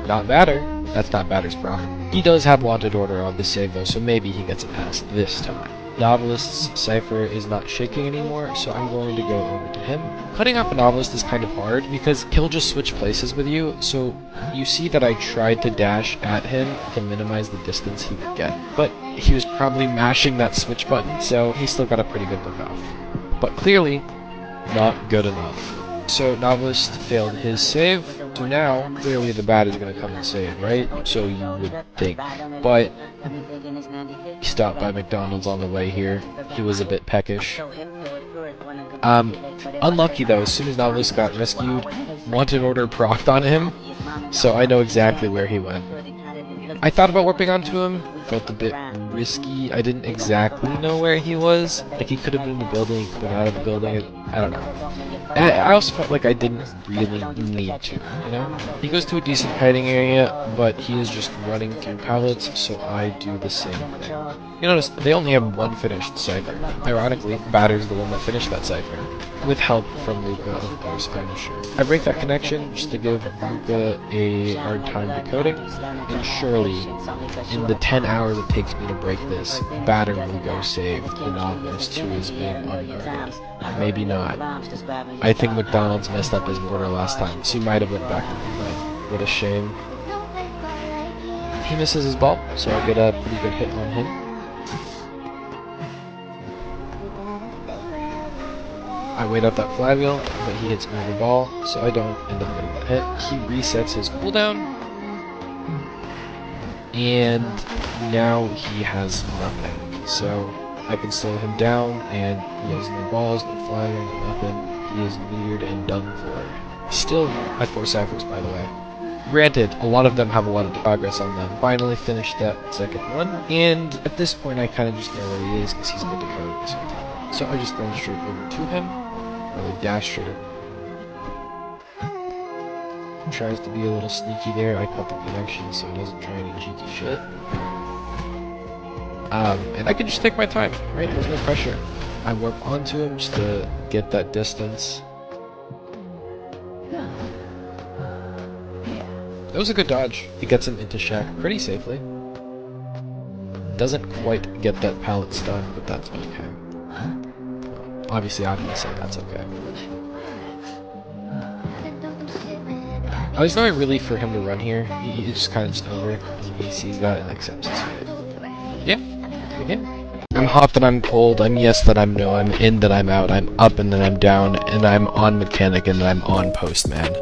Not Batter. That's not Batter's problem. He does have wanted order on the save though, so maybe he gets it past this time. Novelist's Cypher is not shaking anymore, so I'm going to go over to him. Cutting off a Novelist is kind of hard because he'll just switch places with you, so you see that I tried to dash at him to minimize the distance he could get. But he was probably mashing that switch button, so he still got a pretty good look off. But clearly, not good enough. So Novelist failed his save, so now clearly the bat is going to come and save, right? So you would think. But he stopped by McDonald's on the way here. He was a bit peckish. Unlucky though, as soon as Novelist got rescued, wanted order procced on him, so I know exactly where he went. I thought about warping onto him, felt a bit risky. I didn't exactly know where he was. Like, he could have been in the building, he could have been out of the building, I don't know. And I also felt like I didn't really need to, you know? He goes to a decent hiding area, but he is just running through pallets, so I do the same thing. You notice, they only have one finished Cypher. Ironically, Batter's the one that finished that Cypher. With help from Luca, of course, I'm sure. I break that connection just to give Luca a hard time decoding, and surely, in the 10 hours it takes me to break this, Batter will go save the Novelist who is being unguarded. Maybe not. I think McDonald's messed up his order last time, so he might have went back to the play. What a shame. He misses his ball, so I get a pretty good hit on him. I wait out that flywheel, but he hits me with the ball, so I don't end up getting that hit. He resets his cooldown, and now he has nothing. So I can slow him down, and he has no balls, no flying, no nothing. He is weird and done for. Still at 4 ciphers, by the way. Granted, a lot of them have a lot of progress on them. Finally finished that second one, and at this point I kind of just know where he is because he's good to code this whole time. So I just run straight over to him, really dash straight over. Tries to be a little sneaky there. I cut the connection so he doesn't try any cheeky shit. And I can just take my time, right? There's no pressure. I warp onto him just to get that distance. That was a good dodge. He gets him into Shack pretty safely. Doesn't quite get that pallet stun, but that's okay. Obviously, I'm gonna say that's okay. I was going really for him to run here. He's just kind of just over. He sees that and accepts his fate. Yeah. Okay. I'm hot that I'm cold. I'm yes that I'm no. I'm in that I'm out. I'm up and then I'm down. And I'm on mechanic and then I'm on postman.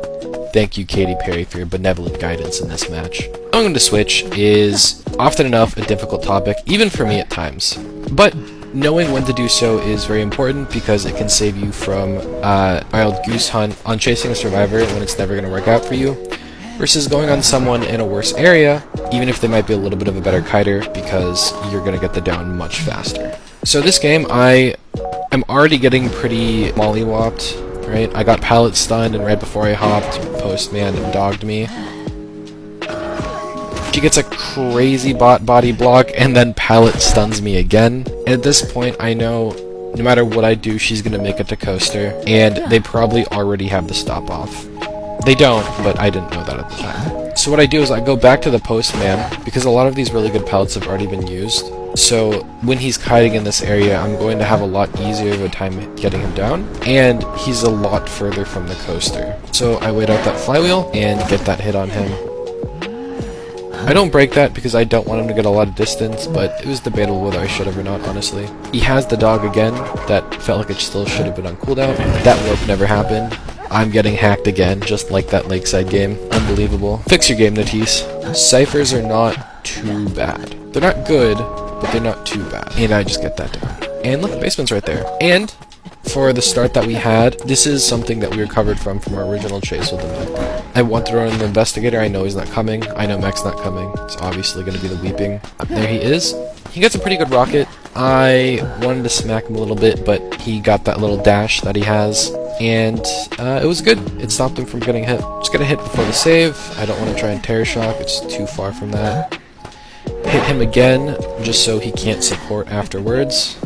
Thank you, Katy Perry, for your benevolent guidance in this match. Going to Switch is often enough a difficult topic, even for me at times. But knowing when to do so is very important because it can save you from wild goose hunt on chasing a survivor when it's never going to work out for you, versus going on someone in a worse area, even if they might be a little bit of a better kiter, because you're going to get the down much faster. So this game, I'm already getting pretty mollywopped. Right, I got pallet stunned, and right before I hopped, postman dogged me. She gets a crazy body block, and then pallet stuns me again. And at this point, I know no matter what I do, she's gonna make it to coaster, and they probably already have the stop off. They don't, but I didn't know that at the time. So what I do is I go back to the postman, because a lot of these really good pallets have already been used. So when he's kiting in this area, I'm going to have a lot easier of a time getting him down, and he's a lot further from the coaster. So I wait out that flywheel and get that hit on him. I don't break that because I don't want him to get a lot of distance, but it was debatable whether I should have or not, honestly. He has the dog again. That felt like it still should have been on cooldown. That warp never happened. I'm getting hacked again, just like that Lakeside game. Unbelievable. Fix your game, Natisse. Ciphers are not too bad. They're not good, but they're not too bad. And I just get that down. And look, the basement's right there. And for the start that we had, this is something that we recovered from our original chase with the mech. I want to run the investigator. I know he's not coming. I know mech's not coming. It's obviously going to be the weeping. There he is. He gets a pretty good rocket. I wanted to smack him a little bit, but he got that little dash that he has. And it was good. It stopped him from getting hit. Just gonna hit before the save. I don't want to try and terror shock. It's too far from that. Hit him again, just so he can't support afterwards.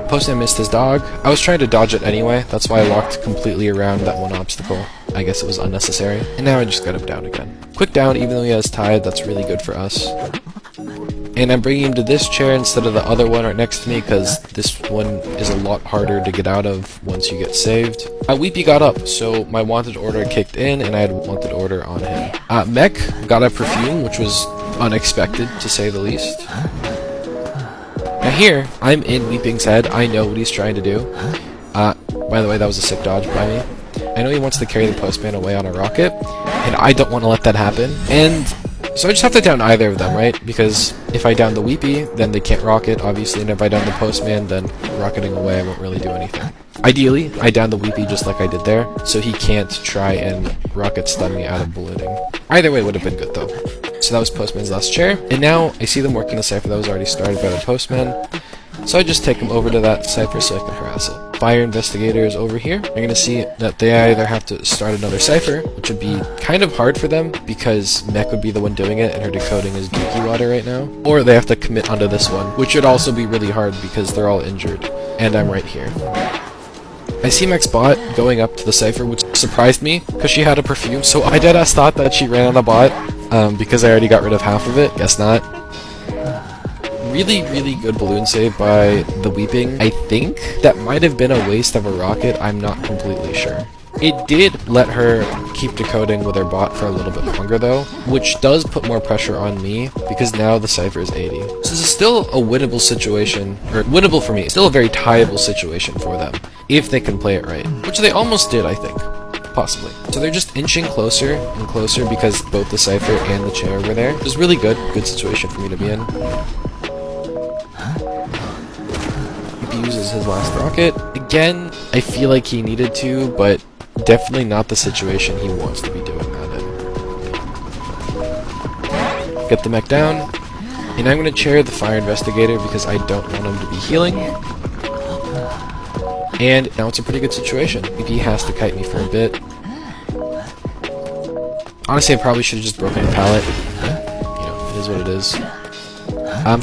Postman missed his dog. I was trying to dodge it anyway. That's why I walked completely around that one obstacle. I guess it was unnecessary. And now I just got him down again. Quick down, even though he has tied. That's really good for us. And I'm bringing him to this chair instead of the other one right next to me, because this one is a lot harder to get out of once you get saved. Weepy got up, so my wanted order kicked in, and I had a wanted order on him. Mech got a perfume, which was unexpected, to say the least. Now here, I'm in Weeping's head. I know what he's trying to do. By the way, that was a sick dodge by me. I know he wants to carry the postman away on a rocket, and I don't want to let that happen. And so I just have to down either of them, right? Because if I down the Weepy, then they can't rocket, obviously, and if I down the postman, then rocketing away won't really do anything. Ideally, I down the Weepy just like I did there, so he can't try and rocket stun me out of bulleting. Either way would have been good, though. So that was Postman's last chair, and now I see them working the cipher that was already started by the Postman, so I just take them over to that cipher so I can harass it. Fire Investigator is over here. You're gonna see that they either have to start another cipher, which would be kind of hard for them because Mech would be the one doing it and her decoding is geeky water right now, or they have to commit onto this one, which would also be really hard because they're all injured, and I'm right here. I see Mech's bot going up to the cipher, which surprised me because she had a perfume, so I deadass thought that she ran on a bot because I already got rid of half of it. Guess not. Really, really good balloon save by the Weeping. I think that might have been a waste of a rocket. I'm not completely sure. It did let her keep decoding with her bot for a little bit longer though, which does put more pressure on me because now the cipher is 80. So this is still a winnable situation, or winnable for me. Still a very tieable situation for them if they can play it right, which they almost did, I think. Possibly. So they're just inching closer and closer because both the Cypher and the chair were there. It was really good situation for me to be in. He uses his last rocket. Again, I feel like he needed to, but definitely not the situation he wants to be doing that in. Get the mech down. And I'm going to chair the fire investigator because I don't want him to be healing. And now it's a pretty good situation. He has to kite me for a bit. Honestly, I probably should have just broken the pallet. You know, it is what it is.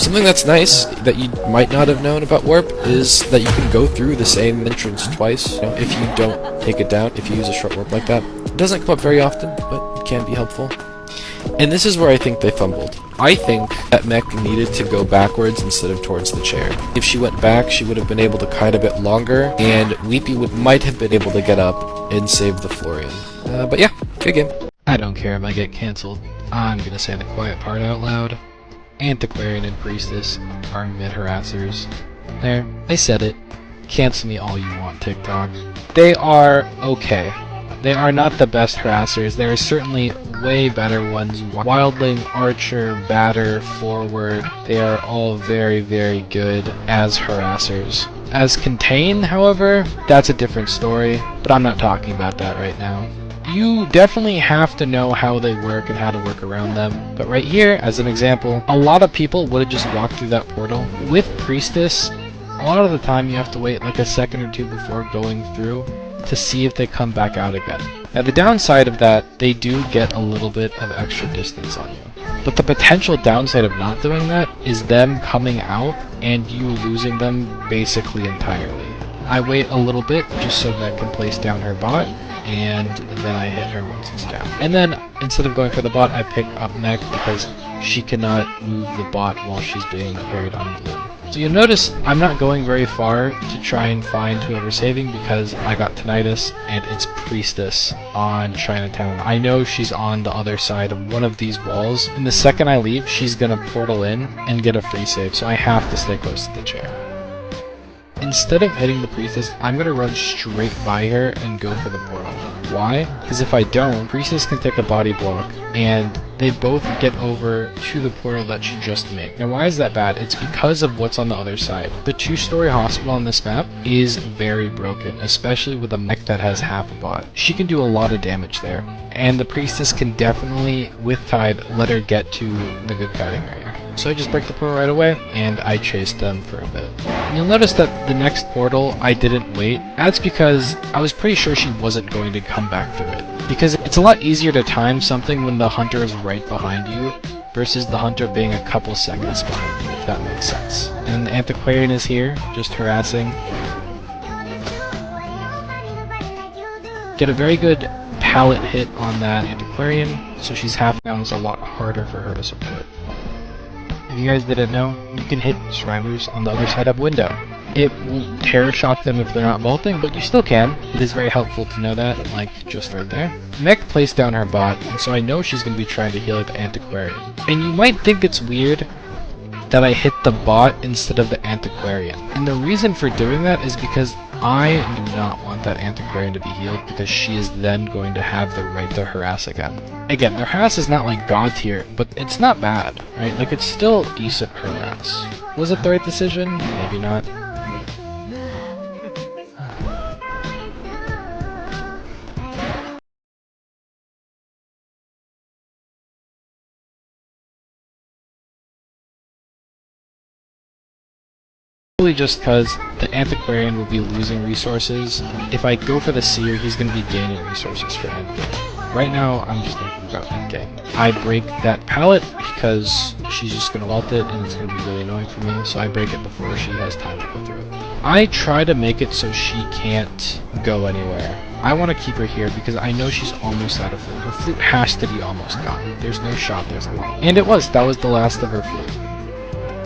Something that's nice that you might not have known about Warp is that you can go through the same entrance twice. You know, if you don't take it down, if you use a short warp like that. It doesn't come up very often, but it can be helpful. And this is where I think they fumbled. I think that mech needed to go backwards instead of towards the chair. If she went back, she would have been able to kite a bit longer, and Weepy might have been able to get up and save the Florian. But yeah, good game. I don't care if I get cancelled. I'm gonna say the quiet part out loud. Antiquarian and Priestess are mid-harassers. There, I said it. Cancel me all you want, TikTok. They are okay. They are not the best harassers. There are certainly way better ones. Wildling, Archer, Batter, Forward. They are all very, very good as harassers. As Contain, however, that's a different story, but I'm not talking about that right now. You definitely have to know how they work and how to work around them. But right here, as an example, a lot of people would have just walked through that portal. With Priestess, a lot of the time you have to wait like a second or two before going through to see if they come back out again. Now the downside of that, they do get a little bit of extra distance on you. But the potential downside of not doing that is them coming out and you losing them basically entirely. I wait a little bit just so that I can place down her bot, and then I hit her once it's down. And then instead of going for the bot, I pick up mech because she cannot move the bot while she's being carried on balloon. So you'll notice I'm not going very far to try and find whoever's saving because I got tinnitus and it's Priestess on Chinatown. I know she's on the other side of one of these walls, and the second I leave, she's gonna portal in and get a free save, so I have to stay close to the chair. Instead of hitting the Priestess, I'm gonna run straight by her and go for the portal. Why? Because if I don't, Priestess can take a body block, and they both get over to the portal that she just made. Now why is that bad? It's because of what's on the other side. The 2-story hospital on this map is very broken, especially with a mech that has half a bot. She can do a lot of damage there, and the Priestess can definitely, with Tide, let her get to the good kiting area. So I just break the portal right away, and I chased them for a bit. And you'll notice that the next portal, I didn't wait. That's because I was pretty sure she wasn't going to come back through it. Because it's a lot easier to time something when the hunter is right behind you, versus the hunter being a couple seconds behind you, if that makes sense. And the Antiquarian is here, just harassing. Get a very good pallet hit on that Antiquarian, so she's half down. It's a lot harder for her to support. If you guys didn't know, you can hit survivors on the other side of a window. It will terror shock them if they're not vaulting, but you still can. It is very helpful to know that, like just right there. Mech placed down her bot, and so I know she's going to be trying to heal the Antiquarian. And you might think it's weird that I hit the bot instead of the Antiquarian. And the reason for doing that is because I do not want that Antiquarian to be healed, because she is then going to have the right to harass again. Again, their harass is not like god tier, but it's not bad, right? Like, it's still decent harass. Was it the right decision? Maybe not. Just because the Antiquarian will be losing resources. If I go for the Seer, he's going to be gaining resources for endgame. Right now, I'm just thinking about endgame. I break that pallet because she's just going to vault it and it's going to be really annoying for me, so I break it before she has time to go through it. I try to make it so she can't go anywhere. I want to keep her here because I know she's almost out of food. Her flute has to be almost gone. There's no shot there's a lot. And it was. That was the last of her flute.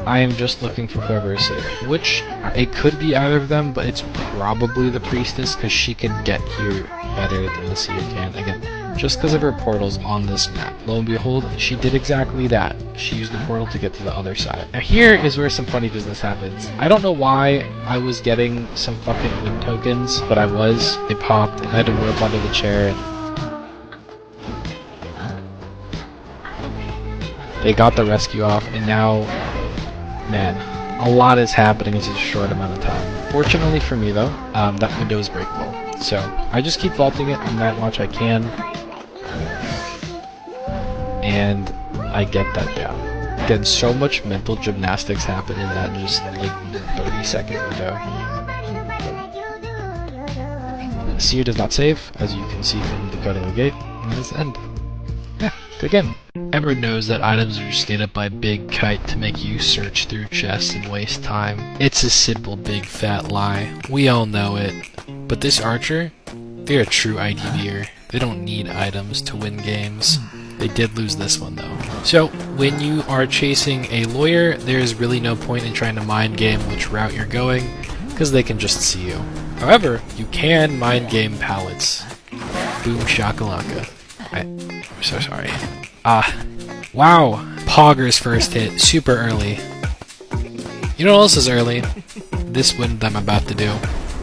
I am just looking for whoever is safe, which it could be either of them, but it's probably the Priestess because she can get here better than the Seer can. Again, just because of her portals on this map. Lo and behold, she did exactly that. She used the portal to get to the other side. Now here is where some funny business happens. I don't know why I was getting some fucking win tokens, but I was. They popped, and I had to rope onto the chair. They got the rescue off, and now, man, a lot is happening in such a short amount of time. Fortunately for me though, that window is breakable. So I just keep vaulting it in Night Watch I can, and I get that down. Again, so much mental gymnastics happen in that just like 30-second window. Seer does not save, as you can see from decoding the gate, and that's the end. Yeah, good game. Emerald knows that items are stated by Big Kite to make you search through chests and waste time. It's a simple big fat lie. We all know it. But this archer, they're a true IDVer. They don't need items to win games. They did lose this one though. So, when you are chasing a lawyer, there's really no point in trying to mind game which route you're going, because they can just see you. However, you can mind game pallets. Boom shakalaka. I'm so sorry. Wow. Pogger's first hit, super early. You know what else is early? This win that I'm about to do.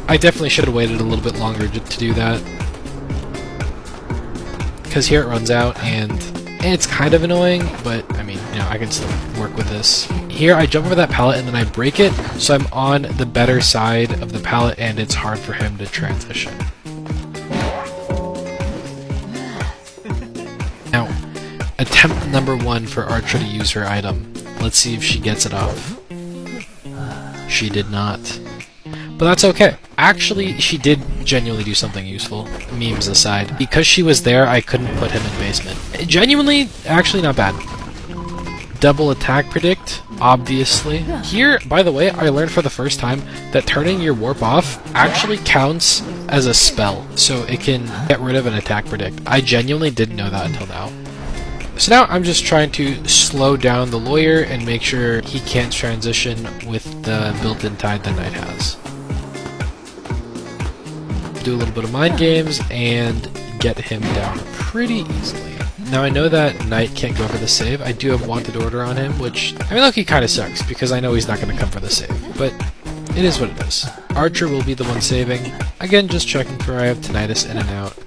I definitely should have waited a little bit longer to do that. Because here it runs out, and it's kind of annoying, but I mean, you know, I can still work with this. Here I jump over that pallet and then I break it, so I'm on the better side of the pallet and it's hard for him to transition. Now, attempt number 1 for Archer to use her item. Let's see if she gets it off. She did not. But that's okay. Actually, she did genuinely do something useful, memes aside. Because she was there, I couldn't put him in basement. Genuinely, actually not bad. Double attack predict, obviously. Here, by the way, I learned for the first time that turning your warp off actually counts as a spell, so it can get rid of an attack predict. I genuinely didn't know that until now. So now I'm just trying to slow down the lawyer and make sure he can't transition with the built-in tide that Knight has. Do a little bit of mind games and get him down pretty easily. Now I know that Knight can't go for the save. I do have Wanted Order on him, which, I mean, look, he kind of sucks because I know he's not going to come for the save, but it is what it is. Archer will be the one saving. Again, just checking for I have Tinnitus in and out.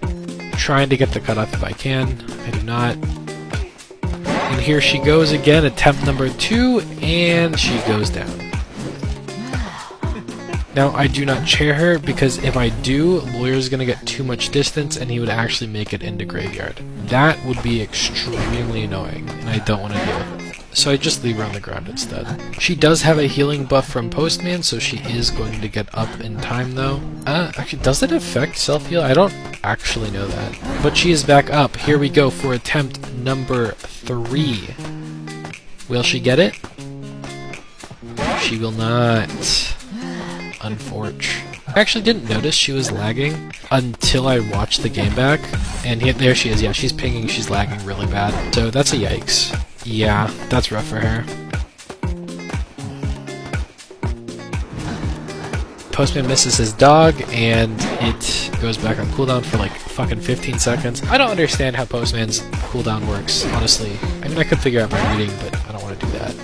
Trying to get the cutoff if I can. I do not. And here she goes again, attempt number 2, and she goes down. Now, I do not chair her, because if I do, Lawyer's going to get too much distance, and he would actually make it into Graveyard. That would be extremely annoying, and I don't want to deal with it. So I just leave her on the ground instead. She does have a healing buff from Postman, so she is going to get up in time, though. Actually, does it affect self-heal? I don't actually know that. But she is back up. Here we go for attempt number 3. Will she get it? She will not. Unfortunate. I actually didn't notice she was lagging until I watched the game back, and there she is. Yeah, she's pinging, she's lagging really bad. So that's a yikes. Yeah, that's rough for her. Postman misses his dog, and it goes back on cooldown for like fucking 15 seconds. I don't understand how Postman's cooldown works, honestly. I mean, I could figure out my reading, but I don't want to do that.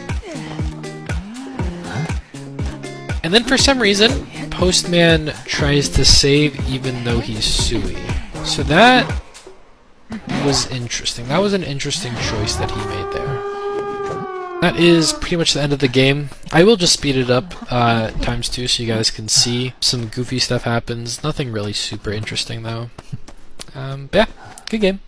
And then for some reason, Postman tries to save even though he's Sui. So that was interesting. That was an interesting choice that he made there. That is pretty much the end of the game. I will just speed it up times 2 so you guys can see. Some goofy stuff happens. Nothing really super interesting though. But yeah, good game.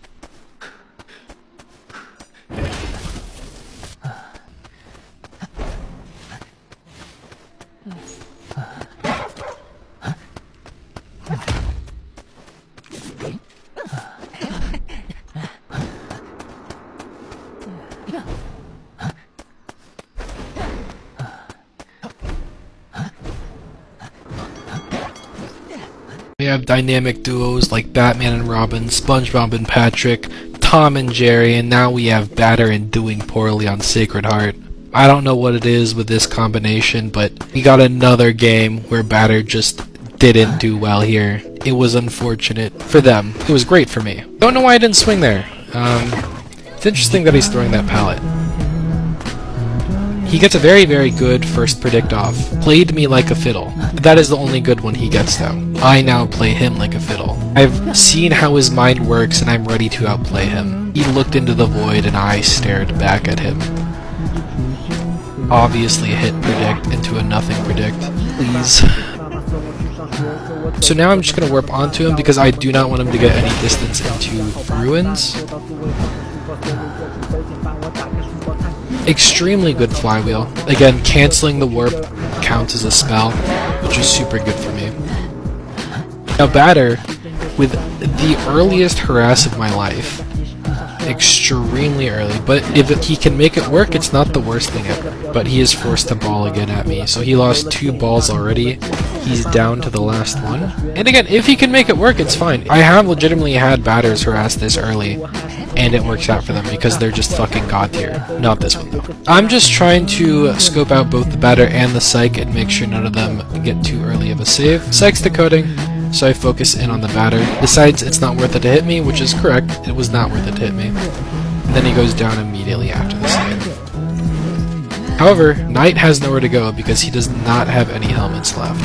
We have dynamic duos like Batman and Robin, SpongeBob and Patrick, Tom and Jerry, and now we have Batter and Doing Poorly on Sacred Heart. I don't know what it is with this combination, but we got another game where Batter just didn't do well here. It was unfortunate for them. It was great for me. Don't know why I didn't swing there. It's interesting that he's throwing that pallet. He gets a very, very good first predict off. Played me like a fiddle. That is the only good one he gets though. I now play him like a fiddle. I've seen how his mind works and I'm ready to outplay him. He looked into the void and I stared back at him. Obviously hit predict into a nothing predict. Please. So now I'm just going to warp onto him because I do not want him to get any distance into ruins. Extremely good flywheel. Again, canceling the warp counts as a spell, which is super good for me. Now batter, with the earliest harass of my life, extremely early, but if he can make it work, it's not the worst thing ever. But he is forced to ball again at me, so he lost 2 balls already. He's down to the last one. And again, if he can make it work, it's fine. I have legitimately had batters harass this early, and it works out for them because they're just fucking god tier. Not this one though. I'm just trying to scope out both the batter and the psych and make sure none of them get too early of a save. Psych's decoding, so I focus in on the batter. Decides it's not worth it to hit me, which is correct. It was not worth it to hit me. And then he goes down immediately after the save. However, Knight has nowhere to go because he does not have any helmets left.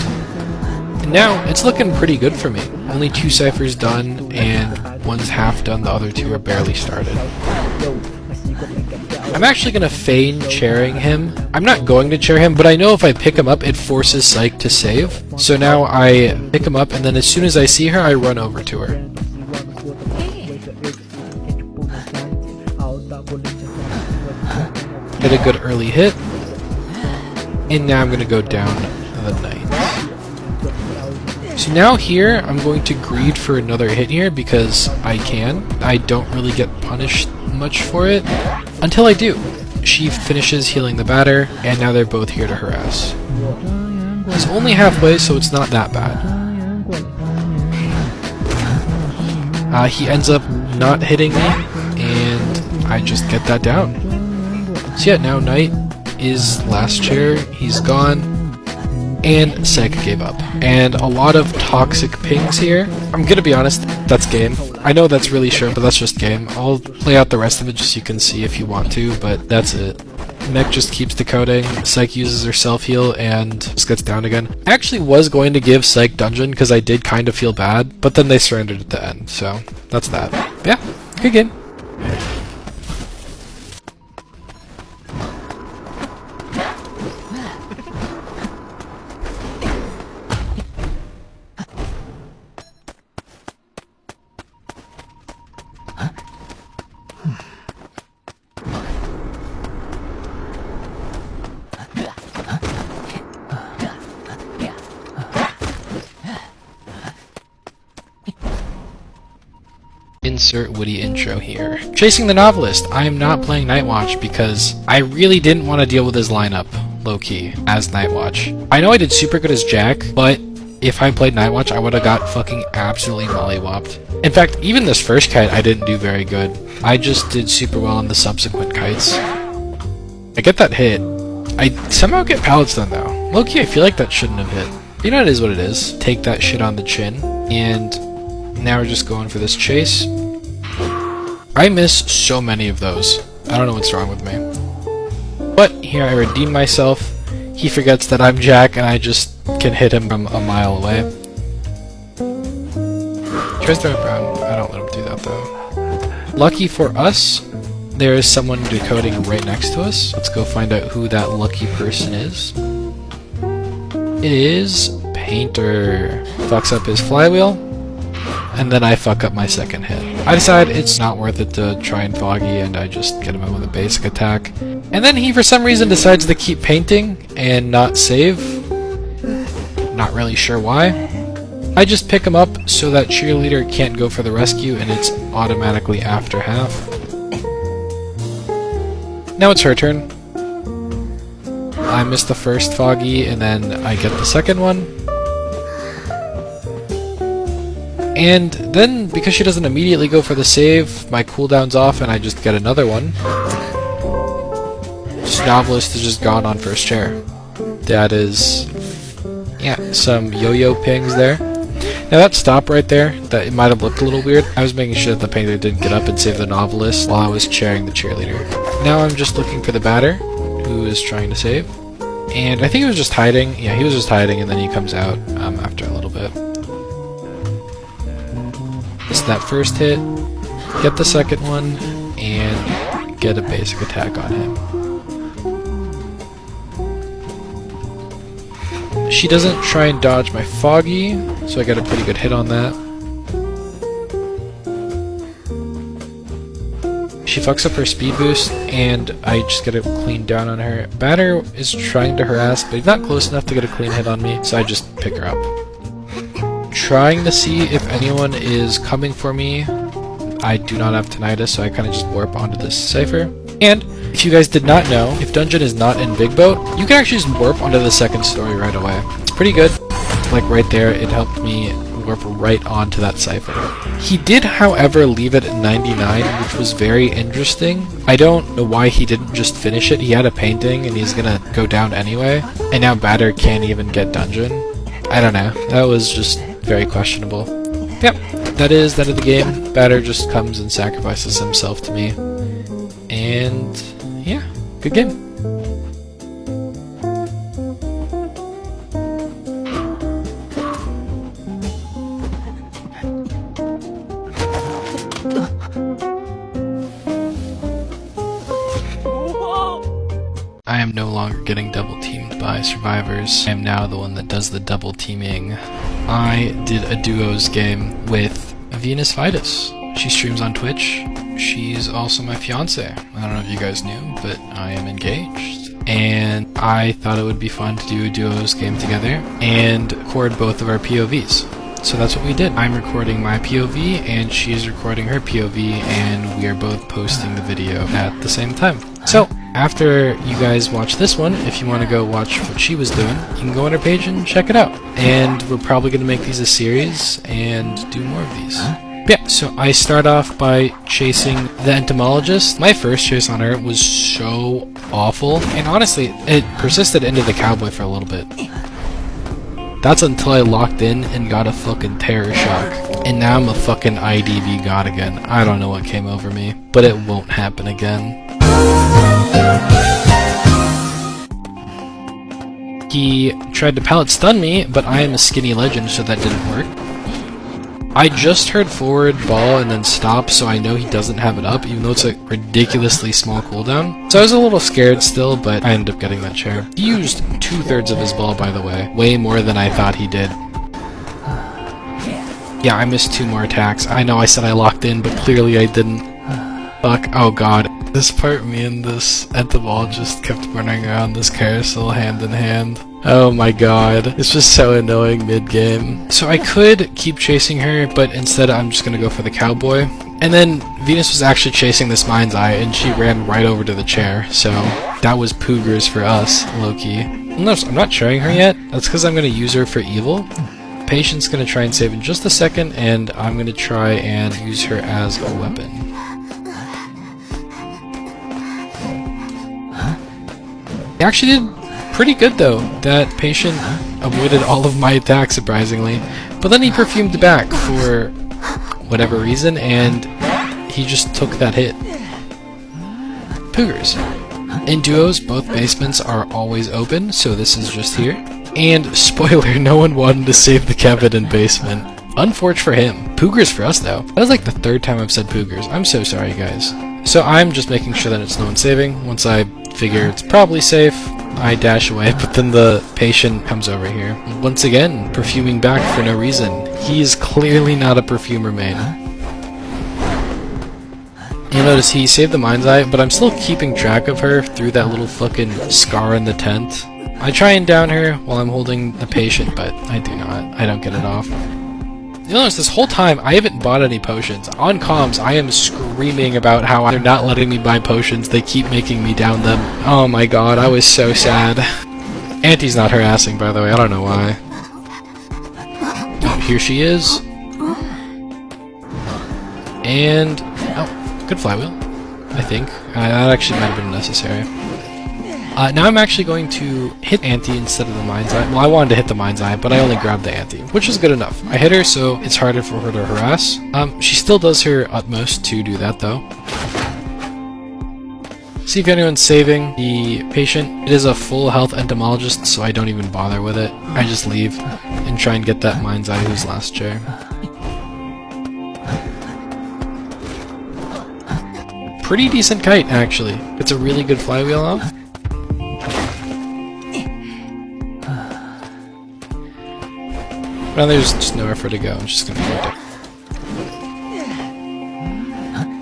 And now, it's looking pretty good for me. Only 2 ciphers done, and one's half done, the other 2 are barely started. I'm actually going to feign chairing him. I'm not going to chair him, but I know if I pick him up, it forces Psych to save. So now I pick him up, and then as soon as I see her, I run over to her. Get a good early hit. And now I'm going to go down the Knight. So now here, I'm going to greed for another hit here because I can. I don't really get punished much for it until I do. She finishes healing the batter, and now they're both here to harass. He's only halfway, so it's not that bad. He ends up not hitting me, and I just get that down. So yeah, now Knight is last chair, he's gone. And Psych gave up. And a lot of toxic pings here. I'm gonna be honest, that's game. I know that's really short, but that's just game. I'll play out the rest of it just so you can see if you want to, but that's it. Mech just keeps decoding, Psych uses her self-heal, and just gets down again. I actually was going to give Psych Dungeon because I did kind of feel bad, but then they surrendered at the end, so that's that. But yeah, good game. Insert witty intro here. Chasing the Novelist. I am not playing Nightwatch because I really didn't want to deal with his lineup, low-key, as Nightwatch. I know I did super good as Jack, but if I played Nightwatch, I would have got fucking absolutely mollywopped. In fact, even this first kite, I didn't do very good. I just did super well on the subsequent kites. I get that hit. I somehow get pallets done though. Low-key, I feel like that shouldn't have hit. You know, it is what it is. Take that shit on the chin, and now we're just going for this chase. I miss so many of those. I don't know what's wrong with me. But here I redeem myself. He forgets that I'm Jack and I just can hit him from a mile away. Tries to throw it around. I don't let him do that though. Lucky for us, there is someone decoding right next to us. Let's go find out who that lucky person is. It is Painter. Fucks up his flywheel. And then I fuck up my second hit. I decide it's not worth it to try and Foggy, and I just get him out with a basic attack. And then he, for some reason, decides to keep painting and not save. Not really sure why. I just pick him up so that Cheerleader can't go for the rescue, and it's automatically after half. Now it's her turn. I miss the first Foggy, and then I get the second one. And then, because she doesn't immediately go for the save, my cooldown's off and I just get another one. Novelist is just gone on first chair. That is Yeah, some yo-yo pings there. Now that stop right there, that it might have looked a little weird. I was making sure that the painter didn't get up and save the novelist while I was cheering the cheerleader. Now I'm just looking for the batter, who is trying to save. And I think he was just hiding. Yeah, he was just hiding, and then he comes out after a little bit. It's that first hit, get the second one, and get a basic attack on him. She doesn't try and dodge my Foggy, so I got a pretty good hit on that. She fucks up her speed boost, and I just get a clean down on her. Batter is trying to harass, but he's not close enough to get a clean hit on me, so I just pick her up. Trying to see if anyone is coming for me. I do not have tinnitus, so I kind of just warp onto this cipher. And if you guys did not know, if Dungeon is not in Big Boat, you can actually just warp onto the second story right away. It's pretty good. Like right there, it helped me warp right onto that cipher. He did, however, leave it at 99, which was very interesting. I don't know why he didn't just finish it. He had a painting, and he's gonna go down anyway. And now Batter can't even get Dungeon. I don't know. That was just very questionable. Yep, that is the game. Batter just comes and sacrifices himself to me. And yeah, good game. I am no longer getting double teamed by survivors. I am now the one that does the double teaming. I did a duos game with Venus Vitus. She streams on Twitch. She's also my fiance. I don't know if you guys knew, but I am engaged. And I thought it would be fun to do a duos game together and record both of our POVs. So that's what we did. I'm recording my POV and she is recording her POV, and we are both posting the video at the same time. So after you guys watch this one, if you want to go watch what she was doing, you can go on her page and check it out. And we're probably going to make these a series and do more of these. Yeah, so I start off by chasing the entomologist. My first chase on her was so awful, and honestly, it persisted into the cowboy for a little bit. That's until I locked in and got a fucking terror shock. And now I'm a fucking IDV god again. I don't know what came over me, but it won't happen again. He tried to pallet stun me, but I am a skinny legend, so that didn't work. I just heard forward ball and then stop, so I know he doesn't have it up, even though it's a ridiculously small cooldown. So I was a little scared still, but I ended up getting that chair. He used 2/3 of his ball, by the way. Way more than I thought he did. Yeah, I missed 2 more attacks. I know I said I locked in, but clearly I didn't. Fuck. Oh god. This part, me and this entomologist kept running around this carousel hand in hand. Oh my god. This was so annoying mid-game. So I could keep chasing her, but instead I'm just gonna go for the cowboy. And then Venus was actually chasing this mind's eye, and she ran right over to the chair, so that was poogers for us, low-key. Notice I'm not showing her yet. That's because I'm gonna use her for evil. Patient's gonna try and save in just a second, and I'm gonna try and use her as a weapon. He actually did pretty good though. That patient avoided all of my attacks, surprisingly. But then he perfumed back for whatever reason, and he just took that hit. Poogers. In duos, both basements are always open, so this is just here. And spoiler, no one wanted to save the Kevin in basement. Unfortunate for him. Poogers for us though. That was like the 3rd time I've said poogers. I'm so sorry, guys. So I'm just making sure that it's no one saving. Once I figure it's probably safe, I dash away, but then the patient comes over here. Once again, perfuming back for no reason. He is clearly not a perfumer main. You'll notice he saved the mind's eye, but I'm still keeping track of her through that little fucking scar in the tent. I try and down her while I'm holding the patient, but I do not. I don't get it off. You'll notice this whole time, I haven't bought any potions. On comms, I am screaming about how they're not letting me buy potions. They keep making me down them. Oh my god, I was so sad. Auntie's not harassing, by the way. I don't know why. Oh, here she is. And... oh, good flywheel, I think. That actually might have been necessary. Now I'm actually going to hit Anti instead of the Mind's Eye. Well, I wanted to hit the Mind's Eye, but I only grabbed the Anti, which is good enough. I hit her, so it's harder for her to harass. She still does her utmost to do that, though. See if anyone's saving the patient. It is a full health entomologist, so I don't even bother with it. I just leave and try and get that Mind's Eye who's last chair. Pretty decent kite, actually. It's a really good flywheel off. Now there's just nowhere for it to go. I'm just gonna go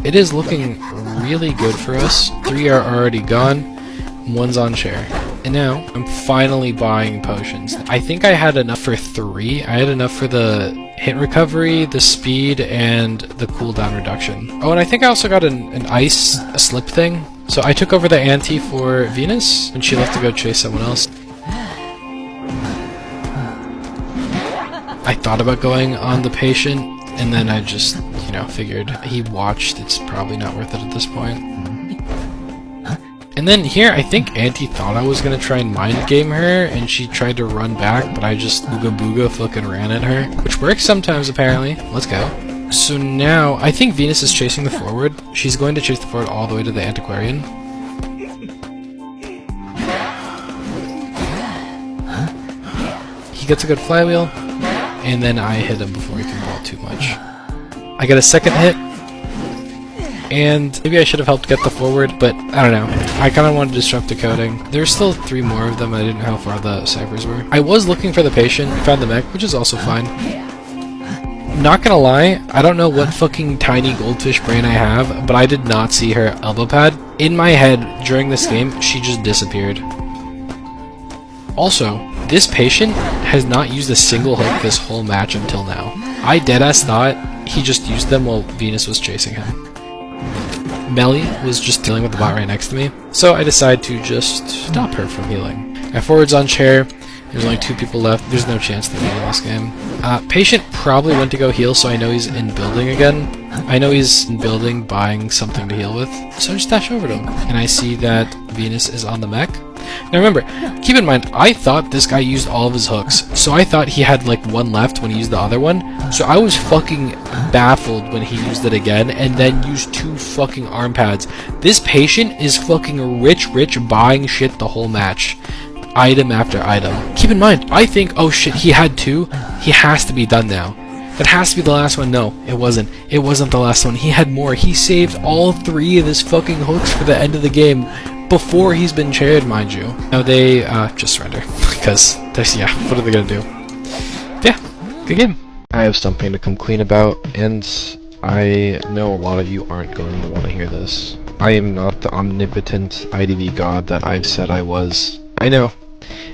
it. It is looking really good for us. 3 are already gone. 1's on chair. And now I'm finally buying potions. I think I had enough for 3. I had enough for the hit recovery, the speed, and the cooldown reduction. Oh, and I think I also got an ice slip thing. So I took over the Anti for Venus, and she left to go chase someone else. I thought about going on the patient, and then I just, you know, figured he watched, it's probably not worth it at this point. And then here, I think Anti thought I was gonna try and mind game her, and she tried to run back, but I just booga booga fucking ran at her, which works sometimes apparently. Let's go. So now, I think Venus is chasing the forward. She's going to chase the forward all the way to the Antiquarian. He gets a good flywheel. And then I hit him before he can ball too much. I get a second hit, and maybe I should have helped get the forward, but I don't know. I kind of wanted to disrupt the coding. There's still 3 more of them, I didn't know how far the ciphers were. I was looking for the patient, found the mech, which is also fine. Not gonna lie, I don't know what fucking tiny goldfish brain I have, but I did not see her elbow pad. In my head, during this game, she just disappeared. Also, this patient has not used a single hook this whole match until now. I deadass thought he just used them while Venus was chasing him. Melly was just dealing with the bot right next to me, so I decided to just stop her from healing. My forward's on chair, there's only 2 people left, there's no chance to win this game. Patient probably went to go heal, so I know he's in building again. I know he's in building buying something to heal with, so I just dash over to him. And I see that Venus is on the mech. Now remember, keep in mind, I thought this guy used all of his hooks, so I thought he had like 1 left when he used the other one, so I was fucking baffled when he used it again, and then used 2 fucking arm pads. This patient is fucking rich buying shit the whole match. Item after item. Keep in mind, I think, oh shit, he had 2, he has to be done now. That has to be the last one. No, it wasn't. It wasn't the last one. He had more. He saved all 3 of his fucking hooks for the end of the game. Before he's been chaired, mind you. Now they just surrender because yeah, what are they gonna do? Yeah, good game. I have something to come clean about, and I know a lot of you aren't going to want to hear this. I am not the omnipotent IDV god that I've said I was. I know.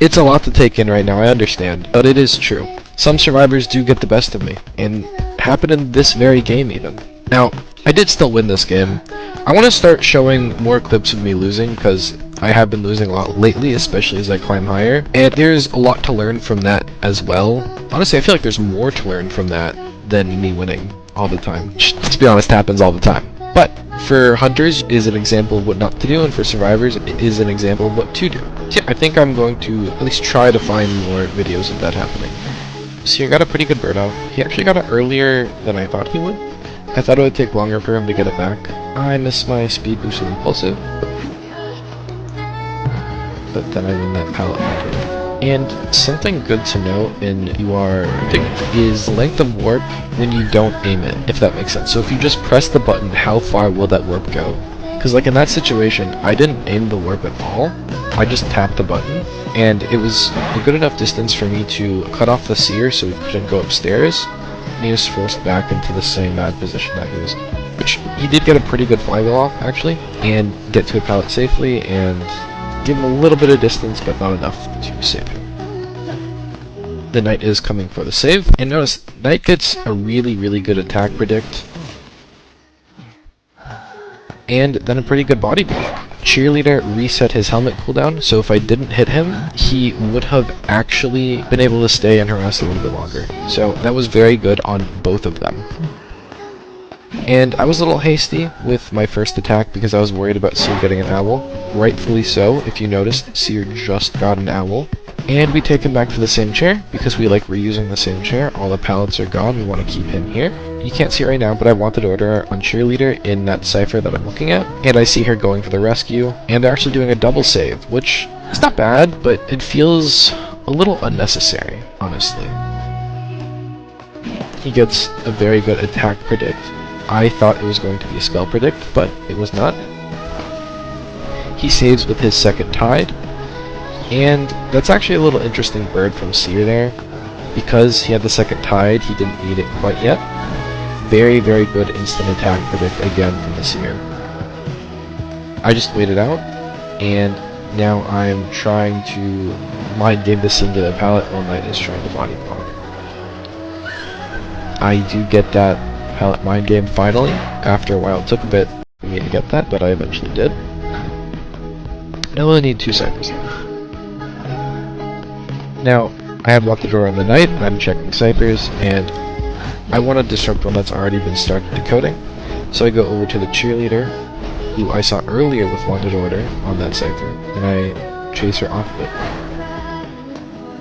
It's a lot to take in right now, I understand, but it is true. Some survivors do get the best of me, and happened in this very game even. Now, I did still win this game. I want to start showing more clips of me losing, because I have been losing a lot lately, especially as I climb higher, and there's a lot to learn from that as well. Honestly, I feel like there's more to learn from that than me winning all the time. Which, let's be honest, happens all the time. But for hunters, it is an example of what not to do, and for survivors, it is an example of what to do. So yeah, I think I'm going to at least try to find more videos of that happening. So you got a pretty good bird off. He actually got it earlier than I thought he would. I thought it would take longer for him to get it back. I missed my speed boost and impulsive. But then I win that pallet battle. And something good to know in UR is length of warp when you don't aim it, if that makes sense. So if you just press the button, how far will that warp go? Because like in that situation, I didn't aim the warp at all. I just tapped the button, and it was a good enough distance for me to cut off the seer so he couldn't go upstairs. And he was forced back into the same bad position that he was in. Which, he did get a pretty good flywheel off, actually, and get to a pallet safely, and give him a little bit of distance, but not enough to save him. The Knight is coming for the save, and notice, Knight gets a really good attack predict, and then a pretty good body block. Cheerleader reset his helmet cooldown, so if I didn't hit him, he would have actually been able to stay and harass a little bit longer. So that was very good on both of them. And I was a little hasty with my first attack because I was worried about Seer getting an owl. Rightfully so, if you noticed, Seer just got an owl. And we take him back to the same chair because we like reusing the same chair. All the pallets are gone, we want to keep him here. You can't see it right now, but I wanted to order on Cheerleader in that cipher that I'm looking at. And I see her going for the rescue, and they're actually doing a double save, which is not bad, but it feels a little unnecessary, honestly. He gets a very good attack predict. I thought it was going to be a spell predict, but it was not. He saves with his second tide, and that's actually a little interesting bird from Seer there. Because he had the second tide, he didn't need it quite yet. Very, very good instant attack predict again from the Seer. I just waited out, and now I'm trying to mind game the singular pallet while Knight is trying to body block. I do get that pallet mind game finally. After a while, it took a bit for me to get that, but I eventually did. Now I only need 2 ciphers. Now, I have locked the door on the Knight, and I'm checking ciphers, and I want to disrupt one that's already been started decoding. So I go over to the Cheerleader, who I saw earlier with Wanted Order on that cipher, and I chase her off of it.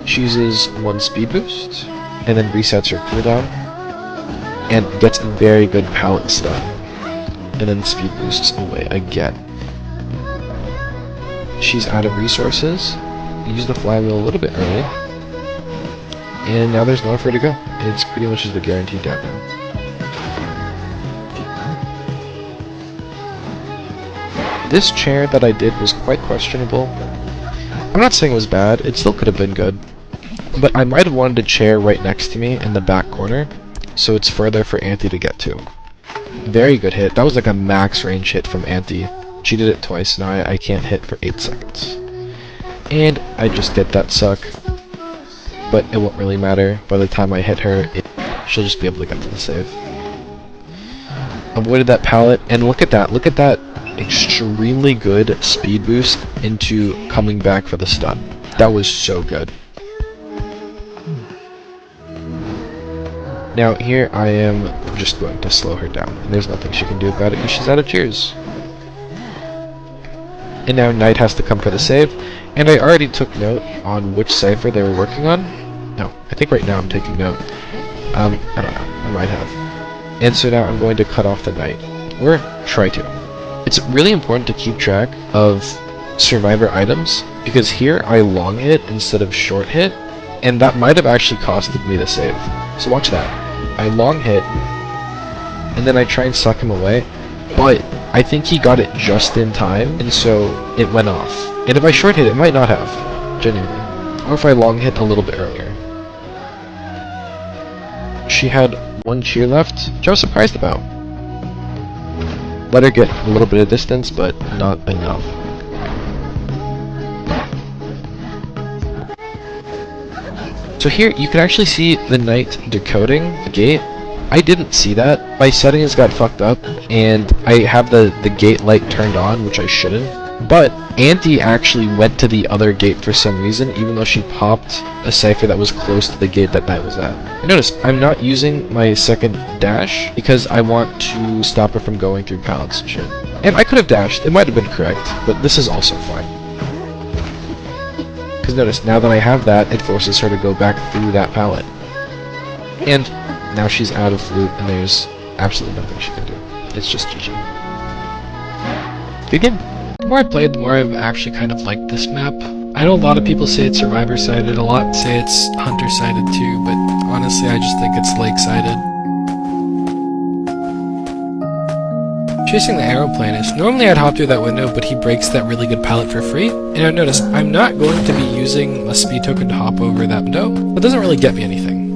She uses 1 speed boost, and then resets her cooldown, and gets a very good pallet stun, and then speed boosts away again. She's out of resources, used the flywheel a little bit early, and now there's nowhere for her to go. It's pretty much just a guaranteed death now. This chair that I did was quite questionable. I'm not saying it was bad, it still could have been good, but I might have wanted a chair right next to me in the back corner, so it's further for Auntie to get to. Very good hit. That was like a max range hit from Auntie. She did it twice, now I can't hit for 8 seconds. And I just get that suck, but it won't really matter. By the time I hit her, she'll just be able to get to the save. Avoided that pallet, and look at that extremely good speed boost into coming back for the stun. That was so good. Now here I am just going to slow her down, and there's nothing she can do about it because she's out of cheers. And now Knight has to come for the save, and I already took note on which cipher they were working on. No, I think right now I'm taking note. I don't know, I might have. And so now I'm going to cut off the Knight, or try to. It's really important to keep track of survivor items, because here I long hit instead of short hit, and that might have actually costed me the save. So watch that. I long hit, and then I try and suck him away, but I think he got it just in time, and so it went off. And if I short hit, it might not have, genuinely. Or if I long hit a little bit earlier. She had 1 cheer left, which I was surprised about. Let her get a little bit of distance, but not enough. So here, you can actually see the Knight decoding the gate. I didn't see that. My settings got fucked up, and I have the gate light turned on, which I shouldn't. But Auntie actually went to the other gate for some reason, even though she popped a cipher that was close to the gate that Knight was at. And notice, I'm not using my second dash, because I want to stop her from going through pallets and shit. And I could have dashed, it might have been correct, but this is also fine. Because notice, now that I have that, it forces her to go back through that pallet. And now she's out of loot, and there's absolutely nothing she can do. It's just GG. Good game. The more I played, the more I've actually kind of liked this map. I know a lot of people say it's survivor-sided, a lot say it's hunter-sided too, but honestly I just think it's lake-sided. Chasing the aeroplanist. Normally I'd hop through that window, but he breaks that really good pallet for free. And now notice, I'm not going to be using a speed token to hop over that window. That doesn't really get me anything.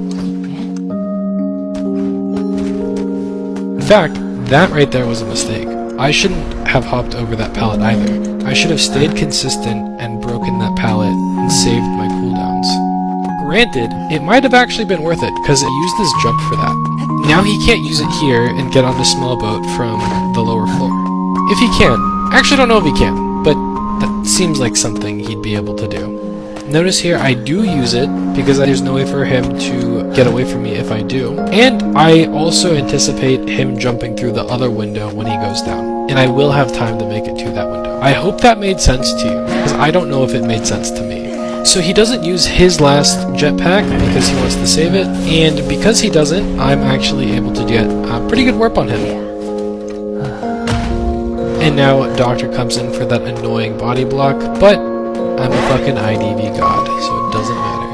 In fact, that right there was a mistake. I shouldn't have hopped over that pallet either. I should have stayed consistent and broken that pallet and saved my cooldowns. Granted, it might have actually been worth it, because it used his jump for that. Now he can't use it here and get on the small boat from the lower floor. If he can. I actually don't know if he can, but that seems like something he'd be able to do. Notice here I do use it because there's no way for him to get away from me if I do. And I also anticipate him jumping through the other window when he goes down. And I will have time to make it to that window. I hope that made sense to you, because I don't know if it made sense to me. So he doesn't use his last jetpack because he wants to save it, and because he doesn't, I'm actually able to get pretty good warp on him. And now Doctor comes in for that annoying body block, but I'm a fucking IDV god, so it doesn't matter.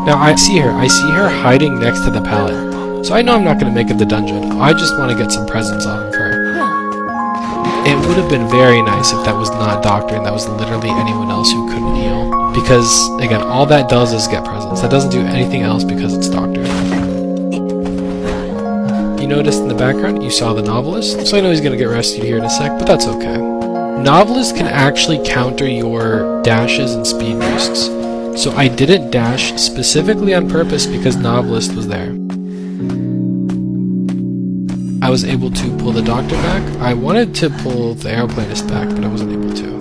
Now I see her hiding next to the pallet, so I know I'm not going to make it the dungeon. I just want to get some presents on her. It would have been very nice if that was not Doctor and that was literally anyone else who couldn't heal. Because, again, all that does is get presents. That doesn't do anything else because it's Doctor. You noticed in the background, you saw the Novelist. So I know he's going to get rescued here in a sec, but that's okay. Novelist can actually counter your dashes and speed boosts. So I didn't dash specifically on purpose because Novelist was there. I was able to pull the Doctor back. I wanted to pull the Aeroplanist back, but I wasn't able to.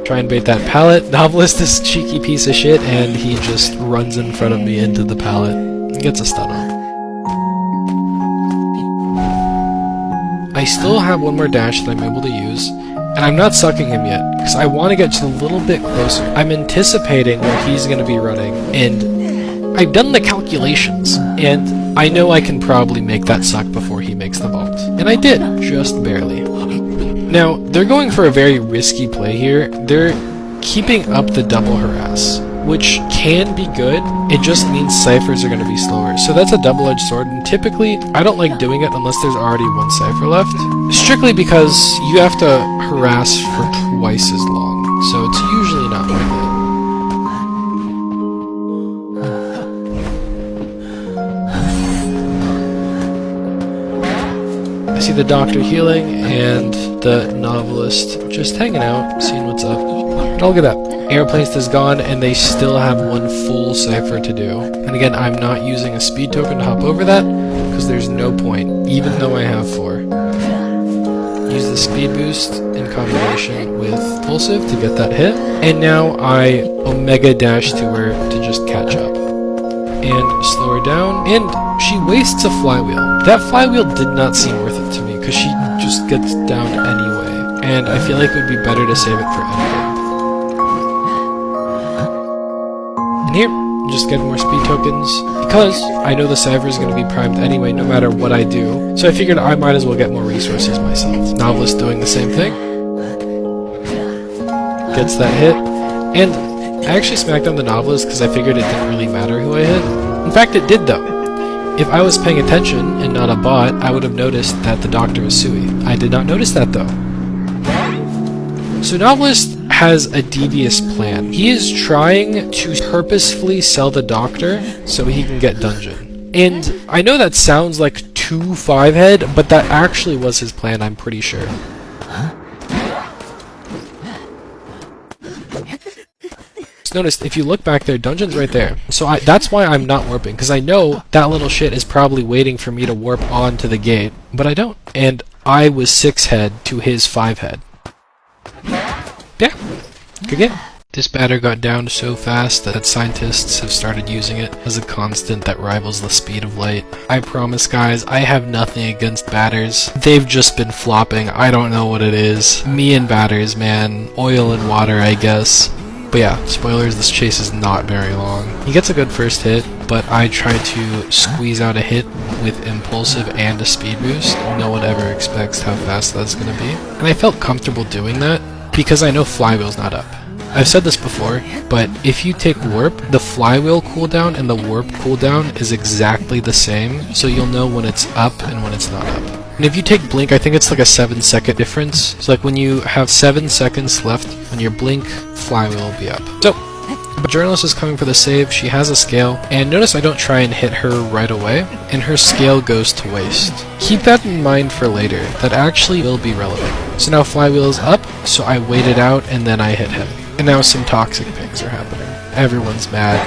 Try and bait that pallet. Novelist is a cheeky piece of shit, and he just runs in front of me into the pallet and gets a stun on. I still have one more dash that I'm able to use, and I'm not sucking him yet, because I want to get just a little bit closer. I'm anticipating where he's going to be running, and I've done the calculations, and I know I can probably make that suck before he makes the vault. And I did, just barely. Now, they're going for a very risky play here. They're keeping up the double harass, which can be good. It just means ciphers are going to be slower. So that's a double-edged sword, and typically, I don't like doing it unless there's already one cipher left. Strictly because you have to harass for twice as long, so it's usually not worth it. I see the Doctor healing, and the Novelist just hanging out, seeing what's up. And look at that. Aeroplanist is gone, and they still have one full cipher to do. And again, I'm not using a speed token to hop over that, because there's no point, even though I have 4. Use the speed boost in combination with Impulsive to get that hit. And now I Omega Dash to her to just catch up. And slow her down, and she wastes a flywheel. That flywheel did not seem worth it to me, because she just gets down anyway, and I feel like it would be better to save it for endgame. And here, just get more speed tokens, because I know the cipher is going to be primed anyway, no matter what I do, so I figured I might as well get more resources myself. Novelist doing the same thing. Gets that hit, and I actually smacked down the Novelist because I figured it didn't really matter who I hit. In fact, it did though. If I was paying attention and not a bot, I would have noticed that the Doctor was Sui. I did not notice that though. So Novelist has a devious plan. He is trying to purposefully sell the Doctor so he can get dungeon. And I know that sounds like too 5-head, but that actually was his plan, I'm pretty sure. Notice, if you look back there, dungeon's right there. So that's why I'm not warping, because I know that little shit is probably waiting for me to warp onto the gate, but I don't. And I was 6-head to his 5-head. Yeah, good game. This batter got down so fast that scientists have started using it as a constant that rivals the speed of light. I promise guys, I have nothing against batters. They've just been flopping. I don't know what it is. Me and batters, man. Oil and water, I guess. But yeah, spoilers, this chase is not very long. He gets a good first hit, but I try to squeeze out a hit with Impulsive and a speed boost. No one ever expects how fast that's going to be. And I felt comfortable doing that because I know Flywheel's not up. I've said this before, but if you take Warp, the Flywheel cooldown and the Warp cooldown is exactly the same, so you'll know when it's up and when it's not up. And if you take Blink, I think it's like a 7-second difference. So like when you have 7 seconds left, when your Blink, Flywheel will be up. So, the Journalist is coming for the save, she has a scale, and notice I don't try and hit her right away, and her scale goes to waste. Keep that in mind for later, that actually will be relevant. So now Flywheel is up, so I wait it out, and then I hit him. And now some toxic things are happening. Everyone's mad.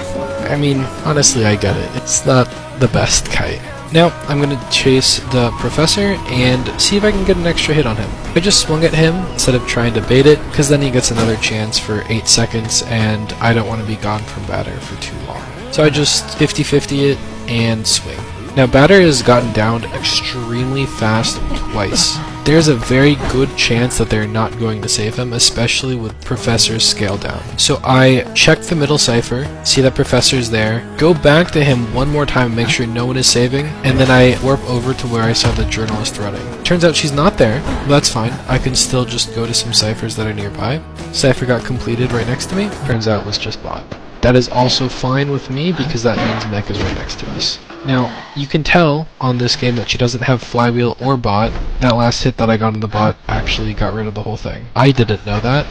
I mean, honestly, I get it. It's not the best kite. Now, I'm going to chase the professor and see if I can get an extra hit on him. I just swung at him instead of trying to bait it, because then he gets another chance for 8 seconds, and I don't want to be gone from batter for too long. So I just 50-50 it and swing. Now, batter has gotten down extremely fast twice. There's a very good chance that they're not going to save him, especially with Professor's scale down. So I check the middle cipher, see that Professor's there, go back to him one more time and make sure no one is saving, and then I warp over to where I saw the journalist running. Turns out she's not there, but that's fine. I can still just go to some ciphers that are nearby. Cipher got completed right next to me. Turns out it was just bot. That is also fine with me because that means Mech is right next to us. Now, you can tell on this game that she doesn't have flywheel or bot. That last hit that I got on the bot actually got rid of the whole thing. I didn't know that,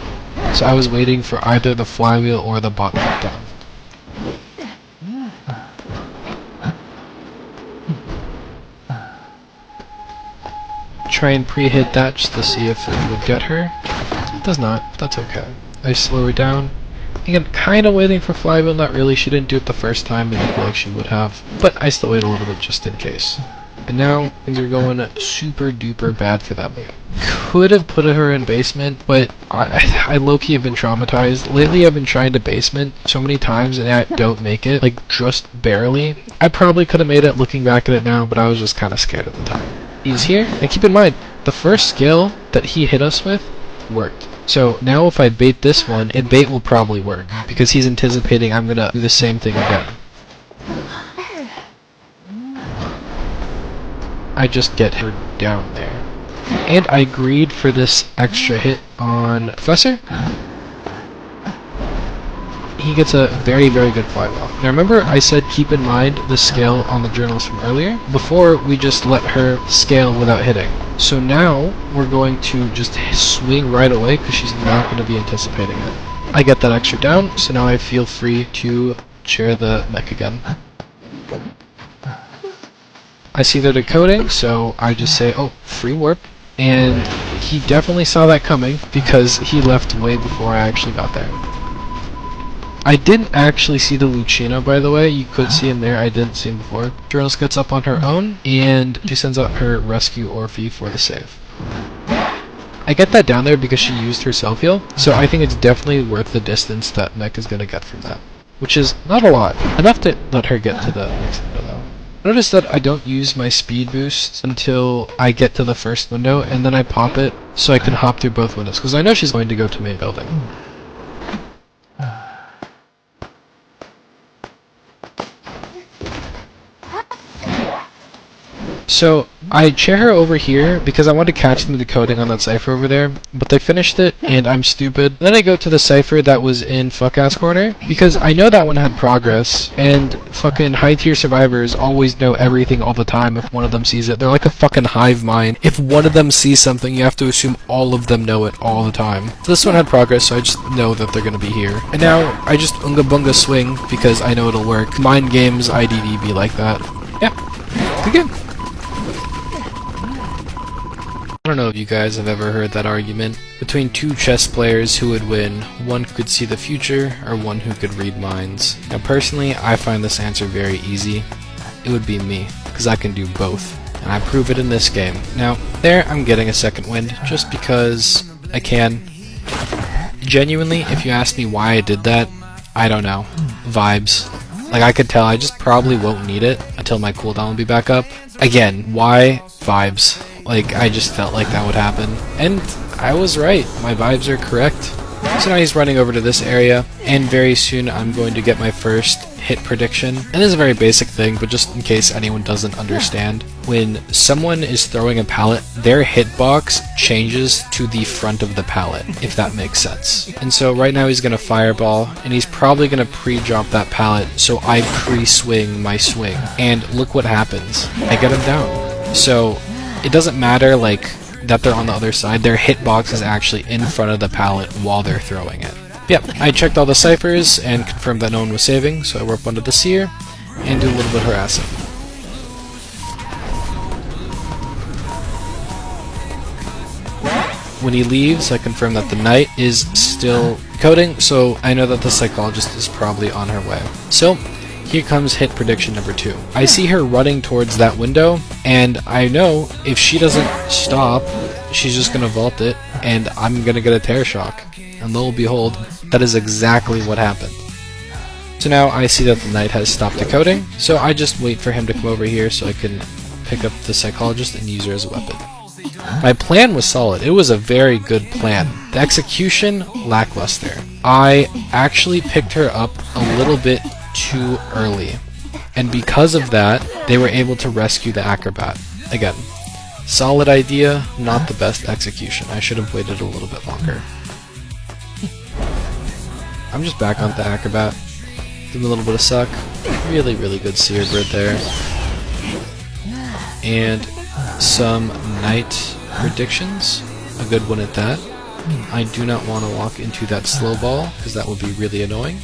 so I was waiting for either the flywheel or the bot to get down. Try and pre-hit that just to see if it would get her. It does not, that's okay. I slow her down. Again, kind of waiting for flywheel, not really. She didn't do it the first time, and I feel like she would have. But I still wait a little bit just in case. And now, things are going super duper bad for them. Could have put her in basement, but I low-key have been traumatized. Lately I've been trying to basement so many times, and I don't make it. Like, just barely. I probably could have made it looking back at it now, but I was just kind of scared at the time. He's here, and keep in mind, the first skill that he hit us with worked. So now if I bait this one, bait will probably work, because he's anticipating I'm gonna do the same thing again. I just get her down there. And I agreed for this extra hit on Professor. He gets a very, very good flywheel. Now remember I said keep in mind the scale on the journalist from earlier? Before, we just let her scale without hitting. So now, we're going to just swing right away because she's not going to be anticipating it. I get that extra down, so now I feel free to share the mech again. I see they're decoding, so I just say, oh, free warp. And he definitely saw that coming because he left way before I actually got there. I didn't actually see the Lucina, by the way. You could see him there. I didn't see him before. Journalist gets up on her own, and she sends out her rescue Orphe for the save. I get that down there because she used her self-heal, so I think it's definitely worth the distance that Mech is going to get from that. Which is not a lot. Enough to let her get to the next window, though. Notice that I don't use my speed boost until I get to the first window, and then I pop it so I can hop through both windows, because I know she's going to go to main building. So, I chair her over here because I want to catch them decoding on that cipher over there, but they finished it, and I'm stupid. Then I go to the cipher that was in fuck-ass corner, because I know that one had progress, and fucking high-tier survivors always know everything all the time if one of them sees it. They're like a fucking hive mind. If one of them sees something, you have to assume all of them know it all the time. So this one had progress, so I just know that they're gonna be here. And now, I just unga-bunga swing, because I know it'll work. Mind games, IDD be like that. Yeah, good game. I don't know if you guys have ever heard that argument between two chess players who would win, one who could see the future or one who could read minds. Now personally, I find this answer very easy. It would be me, because I can do both, and I prove it in this game. Now, there I'm getting a second wind, just because I can. Genuinely, if you ask me why I did that, I don't know. Vibes. Like, I could tell I just probably won't need it until my cooldown will be back up. Again, why? Vibes. Like, I just felt like that would happen. And I was right. My vibes are correct. So now he's running over to this area, and very soon I'm going to get my first hit prediction. And this is a very basic thing, but just in case anyone doesn't understand. When someone is throwing a pallet, their hitbox changes to the front of the pallet, if that makes sense. And so right now he's going to fireball, and he's probably going to pre-drop that pallet, so I pre-swing my swing. And look what happens. I get him down. So it doesn't matter, like, that they're on the other side. Their hitbox is actually in front of the pallet while they're throwing it. Yep, I checked all the ciphers and confirmed that no one was saving, so I warp onto the seer and do a little bit of harassing. When he leaves, I confirm that the knight is still coding, so I know that the psychologist is probably on her way. So, here comes hit prediction number 2. I see her running towards that window, and I know if she doesn't stop, she's just gonna vault it, and I'm gonna get a Terror Shock. And lo and behold, that is exactly what happened. So now I see that the knight has stopped decoding, so I just wait for him to come over here so I can pick up the Psychologist and use her as a weapon. My plan was solid. It was a very good plan. The execution, lackluster. I actually picked her up a little bit too early, and because of that, they were able to rescue the Acrobat. Again, solid idea, not the best execution. I should have waited a little bit longer. I'm just back on the Acrobat. Give him a little bit of suck. Really, really good Seer Bird there. And some Knight predictions. A good one at that. I do not want to walk into that slow ball, because that would be really annoying.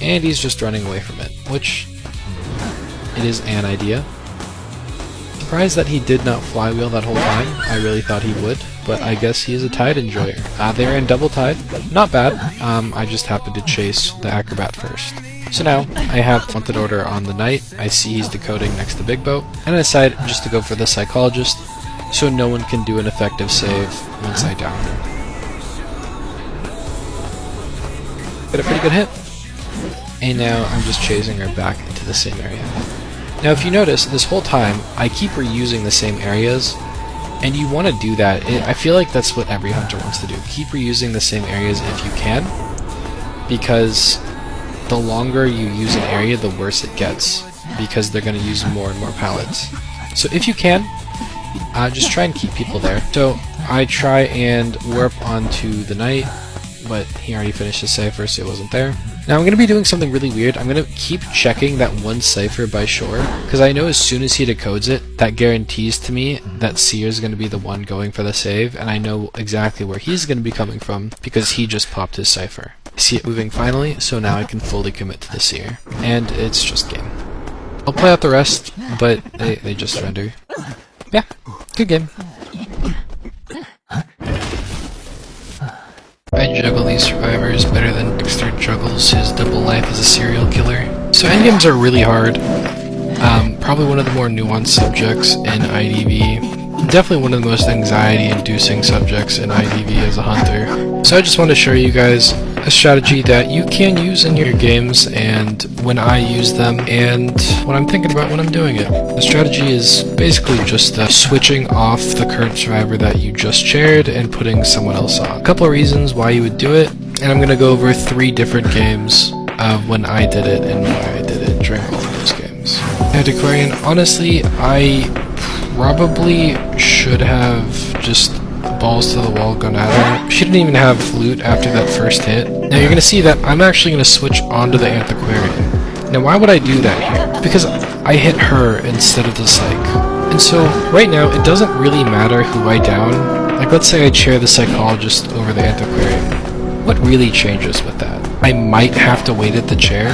And he's just running away from it, which it is an idea. Surprised that he did not flywheel that whole time. I really thought he would, but I guess he is a tide enjoyer. They're in double tide. Not bad. I just happened to chase the Acrobat first. So now, I have Haunted Order on the Knight. I see he's decoding next to Big Boat, and I decide just to go for the Psychologist, so no one can do an effective save once I down her. Got a pretty good hit. And now I'm just chasing her back into the same area. Now if you notice, this whole time, I keep reusing the same areas, and you want to do that. I feel like that's what every hunter wants to do. Keep reusing the same areas if you can, because the longer you use an area, the worse it gets, because they're going to use more and more pallets. So if you can, just try and keep people there. So I try and warp onto the Knight, but he already finished his cipher, so it wasn't there. Now I'm going to be doing something really weird. I'm going to keep checking that one cipher by Shore, because I know as soon as he decodes it, that guarantees to me that Seer is going to be the one going for the save, and I know exactly where he's going to be coming from, because he just popped his cipher. I see it moving finally, so now I can fully commit to the Seer. And it's just game. I'll play out the rest, but they just surrender. Yeah, good game. I juggle these survivors better than Dexter juggles his double life as a serial killer. So endgames are really hard. Probably one of the more nuanced subjects in IDV. Definitely one of the most anxiety-inducing subjects in IDV as a hunter. So I just want to show you guys a strategy that you can use in your games, and when I use them, and what I'm thinking about when I'm doing it. The strategy is basically just switching off the current survivor that you just chaired and putting someone else on. A couple of reasons why you would do it, and I'm going to go over 3 different games of when I did it and why I did it during all of those games. Antiquarian, honestly, I probably should have just balls to the wall gone at her. She didn't even have loot after that first hit. Now you're going to see that I'm actually going to switch onto the Antiquarian. Now why would I do that here? Because I hit her instead of the Psych. And so right now it doesn't really matter who I down. Like let's say I chair the Psychologist over the Antiquarian. What really changes with that? I might have to wait at the chair,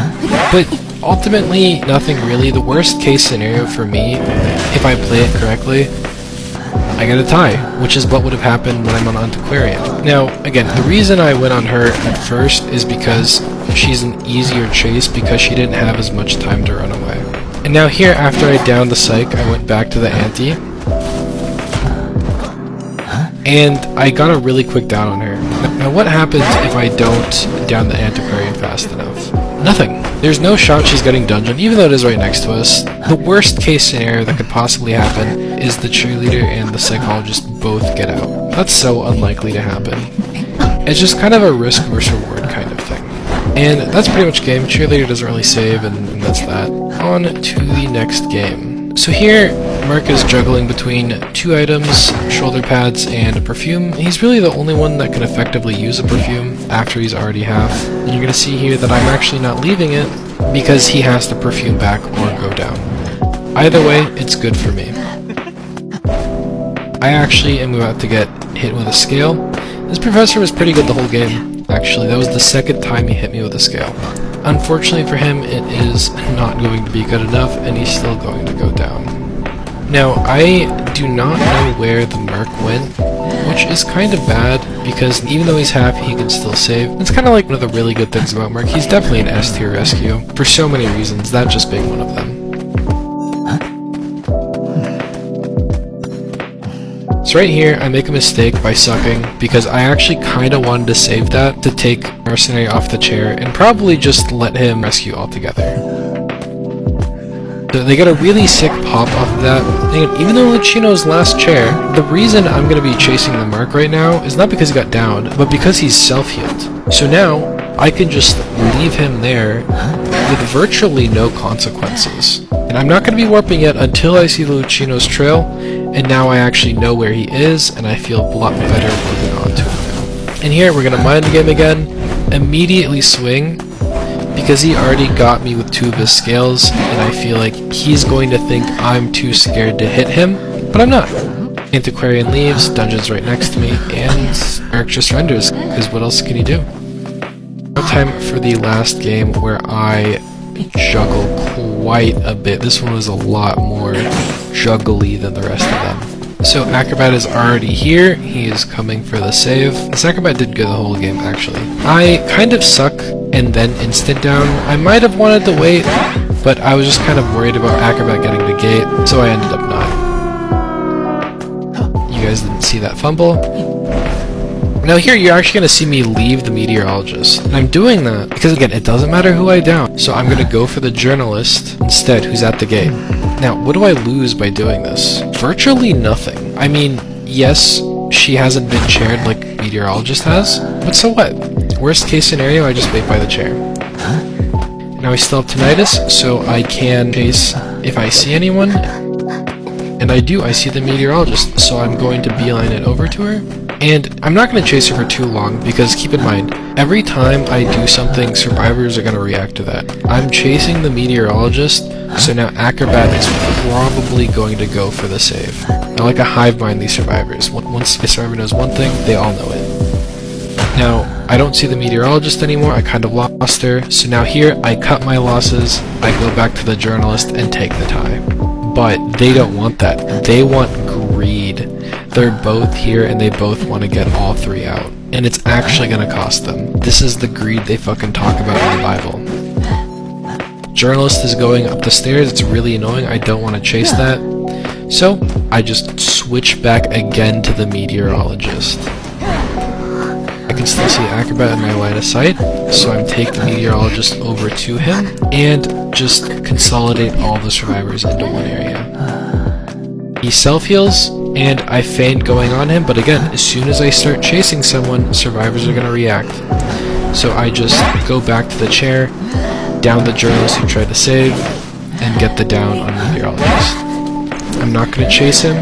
but ultimately nothing really. The worst case scenario for me, if I play it correctly, I get a tie, which is what would have happened when I'm on Antiquarian. Now, again, the reason I went on her at first is because she's an easier chase because she didn't have as much time to run away. And now here, after I downed the Psych, I went back to the Anti, and I got a really quick down on her. Now what happens if I don't down the Antiquarian fast enough? Nothing. There's no shot she's getting dungeon, even though it is right next to us. The worst case scenario that could possibly happen is the Cheerleader and the Psychologist both get out. That's so unlikely to happen. It's just kind of a risk versus reward kind of thing. And that's pretty much game. Cheerleader doesn't really save, and that's that. On to the next game. So here, Mark is juggling between 2 items, shoulder pads, and a perfume. He's really the only one that can effectively use a perfume after he's already half. And you're going to see here that I'm actually not leaving it because he has to perfume back or go down. Either way, it's good for me. I actually am about to get hit with a scale. This professor was pretty good the whole game. Actually, that was the second time he hit me with a scale. Unfortunately for him, it is not going to be good enough, and he's still going to go down. Now, I do not know where the Merc went, which is kind of bad, because even though he's happy, he can still save. It's kind of like one of the really good things about Merc. He's definitely an S tier rescue, for so many reasons, that just being one of them. So right here, I make a mistake by sucking, because I actually kinda wanted to save that to take Mercenary off the chair, and probably just let him rescue altogether. So they get a really sick pop off of that, and even though Lucino's last chair, the reason I'm going to be chasing the Merc right now is not because he got downed, but because he's self-healed. So now, I can just leave him there with virtually no consequences. And I'm not going to be warping yet until I see the Lucino's trail, and now I actually know where he is, and I feel a lot better moving on to him now. And here, we're going to mind game again, immediately swing, because he already got me with 2 of his scales, and I feel like he's going to think I'm too scared to hit him, but I'm not. Antiquarian leaves, dungeon's right next to me, and Merc just renders, because what else can he do? Now time for the last game where I juggle quite a bit. This one was a lot more juggly than the rest of them. So Acrobat is already here, he is coming for the save. This Acrobat did good the whole game actually. I kind of suck and then instant down. I might have wanted to wait, but I was just kind of worried about Acrobat getting the gate, so I ended up not. You guys didn't see that fumble. Now here you're actually going to see me leave the Meteorologist, and I'm doing that because again it doesn't matter who I down, so I'm going to go for the Journalist instead who's at the gate. Now what do I lose by doing this? Virtually nothing. I mean, yes, she hasn't been chaired like Meteorologist has, but so what? Worst case scenario, I just wait by the chair. Now I still have Tinnitus, so I can chase if I see anyone, and I do, I see the Meteorologist, so I'm going to beeline it over to her. And I'm not going to chase her for too long, because keep in mind, every time I do something, survivors are going to react to that. I'm chasing the Meteorologist, so now Acrobat is probably going to go for the save. I like to hive mind these survivors. Once a survivor knows one thing, they all know it. Now, I don't see the Meteorologist anymore, I kind of lost her, so now here, I cut my losses, I go back to the Journalist and take the tie. But they don't want that. They want greed. They're both here and they both want to get all 3 out. And it's actually going to cost them. This is the greed they fucking talk about in the Bible. Journalist is going up the stairs. It's really annoying. I don't want to chase that. So, I just switch back again to the Meteorologist. I can still see Acrobat in my line of sight, so I'm taking the Meteorologist over to him, and just consolidate all the survivors into one area. He self-heals, and I feign going on him, but again, as soon as I start chasing someone, survivors are going to react. So I just go back to the chair, down the Journalist who tried to save, and get the down on Meteorologist. I'm not going to chase him.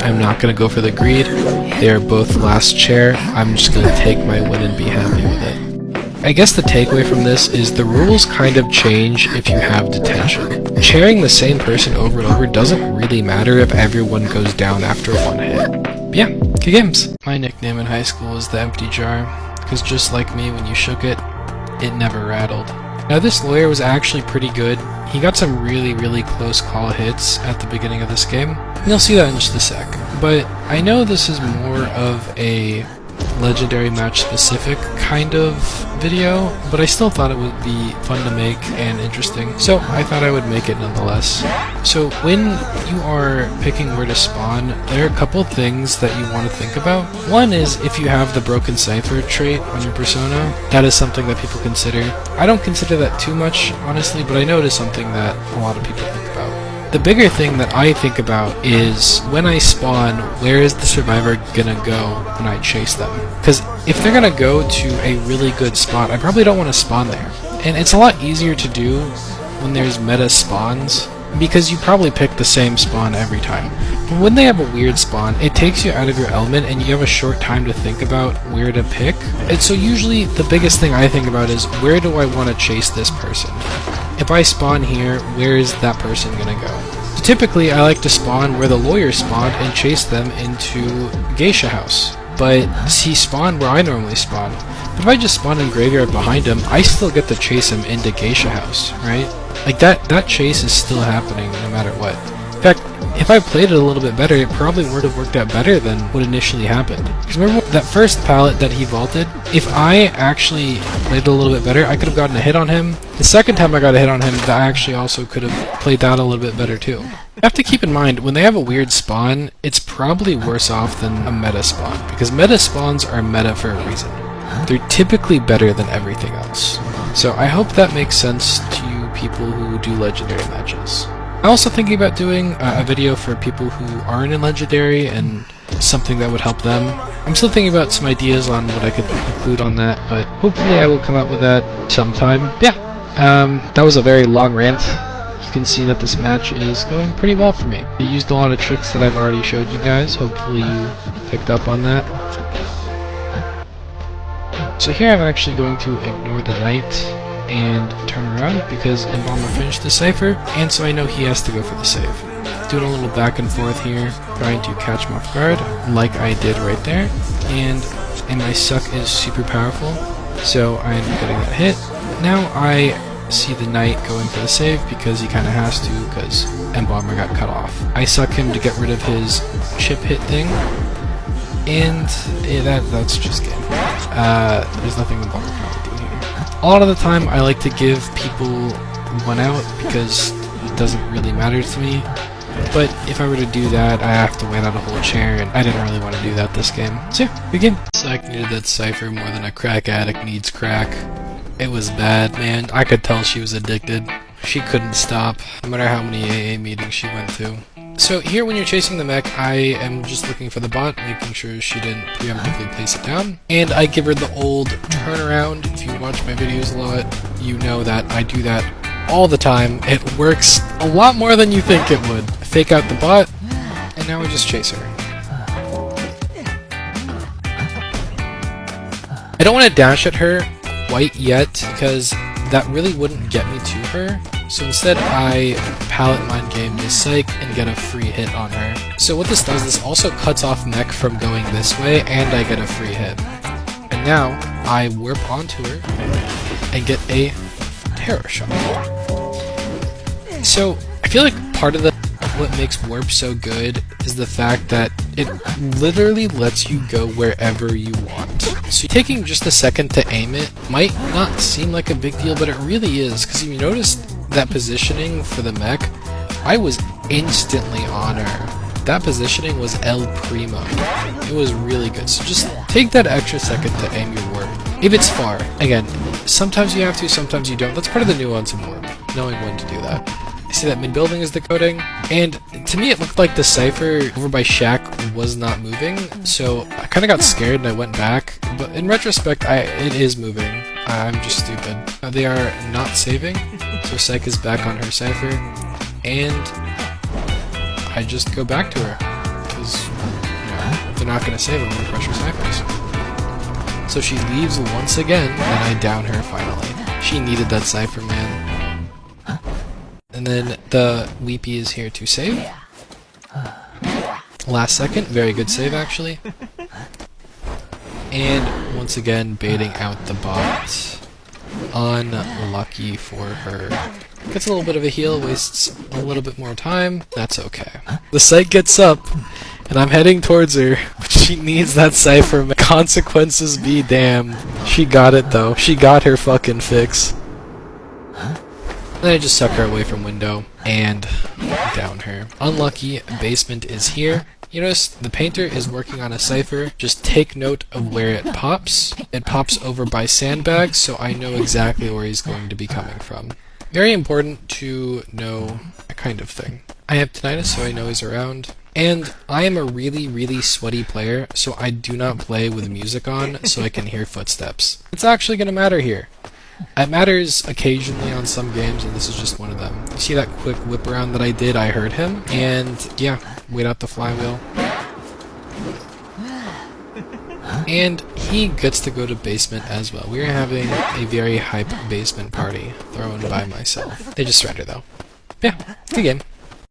I'm not going to go for the greed. They are both last chair. I'm just going to take my win and be happy with it. I guess the takeaway from this is the rules kind of change if you have detention. Chairing the same person over and over doesn't really matter if everyone goes down after one hit. But yeah, good games. My nickname in high school was the Empty Jar, because just like me, when you shook it, it never rattled. Now this lawyer was actually pretty good. He got some really close call hits at the beginning of this game. And you'll see that in just a sec. But I know this is more of a legendary match specific kind of video, but I still thought it would be fun to make and interesting, so I thought I would make it nonetheless. So when you are picking where to spawn, there are a couple things that you want to think about. One is if you have the Broken Cipher trait on your persona, that is something that people consider. I don't consider that too much, honestly, but I know it is something that a lot of people think about. The bigger thing that I think about is when I spawn, where is the survivor gonna go when I chase them? Because if they're gonna go to a really good spot, I probably don't want to spawn there. And it's a lot easier to do when there's meta spawns, because you probably pick the same spawn every time. But when they have a weird spawn, it takes you out of your element and you have a short time to think about where to pick. And so usually the biggest thing I think about is, where do I want to chase this person? If I spawn here, where is that person gonna go? So typically I like to spawn where the lawyer spawned and chase them into Geisha House. But he spawned where I normally spawn. But if I just spawn in Graveyard behind him, I still get to chase him into Geisha House, right? Like that chase is still happening no matter what. In fact, if I played it a little bit better, it probably would have worked out better than what initially happened. Because remember that first pallet that he vaulted? If I actually played it a little bit better, I could have gotten a hit on him. The second time I got a hit on him, I actually also could have played that a little bit better too. You have to keep in mind, when they have a weird spawn, it's probably worse off than a meta spawn, because meta spawns are meta for a reason. They're typically better than everything else. So I hope that makes sense to you people who do legendary matches. I'm also thinking about doing a video for people who aren't in legendary and something that would help them. I'm still thinking about some ideas on what I could include on that, but hopefully I will come up with that sometime. Yeah, that was a very long rant. You can see that this match is going pretty well for me. I used a lot of tricks that I've already showed you guys. Hopefully you picked up on that. So here I'm actually going to ignore the knight and turn around because Embalmer finished the cipher, and so I know he has to go for the save. Doing a little back and forth here, trying to catch him off guard, like I did right there, and my suck is super powerful, so I'm getting that hit. Now I see the knight going for the save because he kind of has to, because Embalmer got cut off. I suck him to get rid of his chip hit thing, and that's just game. There's nothing Embalmer can do here. A lot of the time I like to give people one out because it doesn't really matter to me, but if I were to do that, I have to wait out a whole chair, and I didn't really want to do that this game. So yeah, good game. Psych needed that cipher more than a crack addict needs crack. It was bad, man. I could tell she was addicted. She couldn't stop, no matter how many AA meetings she went to. So here when you're chasing the mech, I am just looking for the bot, making sure she didn't preemptively place it down. And I give her the old turnaround. If you watch my videos a lot, you know that I do that all the time. It works a lot more than you think it would. Fake out the bot, and now I just chase her. I don't want to dash at her quite yet, because that really wouldn't get me to her. So instead I pallet mind game this psych and get a free hit on her. So what this does, this also cuts off mech from going this way, and I get a free hit. And now I warp onto her and get a terror shot. So I feel like part of what makes warp so good is the fact that it literally lets you go wherever you want. So taking just a second to aim it might not seem like a big deal, but it really is, because if you notice that positioning for the mech, I was instantly on her. That positioning was El Primo. It was really good. So just take that extra second to aim your warp. If it's far, again, sometimes you have to, sometimes you don't. That's part of the nuance of warp, knowing when to do that. I see that mid-building is decoding, and to me it looked like the cipher over by Shaq was not moving, so I kind of got scared and I went back, but in retrospect, it is moving. I'm just stupid. They are not saving, so Psych is back on her cipher, and I just go back to her, because, if they're not going to save, I'm going to crush her ciphers. So she leaves once again, and I down her finally. She needed that cipher, man. And then the Weepy is here to save. Last second, very good save actually. And once again, baiting out the bot. Unlucky for her. Gets a little bit of a heal, wastes a little bit more time. That's okay. The Psych gets up, and I'm heading towards her, but she needs that cipher. Consequences be damned. She got it though. She got her fucking fix. Then I just suck her away from window and down her. Unlucky, basement is here. You notice the painter is working on a cipher. Just take note of where it pops. It pops over by sandbags, so I know exactly where he's going to be coming from. Very important to know that kind of thing. I have tinnitus, so I know he's around. And I am a really, really sweaty player, so I do not play with music on so I can hear footsteps. It's actually going to matter here. It matters occasionally on some games, and this is just one of them. You see that quick whip around that I did? I heard him, and yeah, wait out the flywheel. And he gets to go to basement as well. We are having a very hype basement party thrown by myself. They just surrender though. Yeah, good game.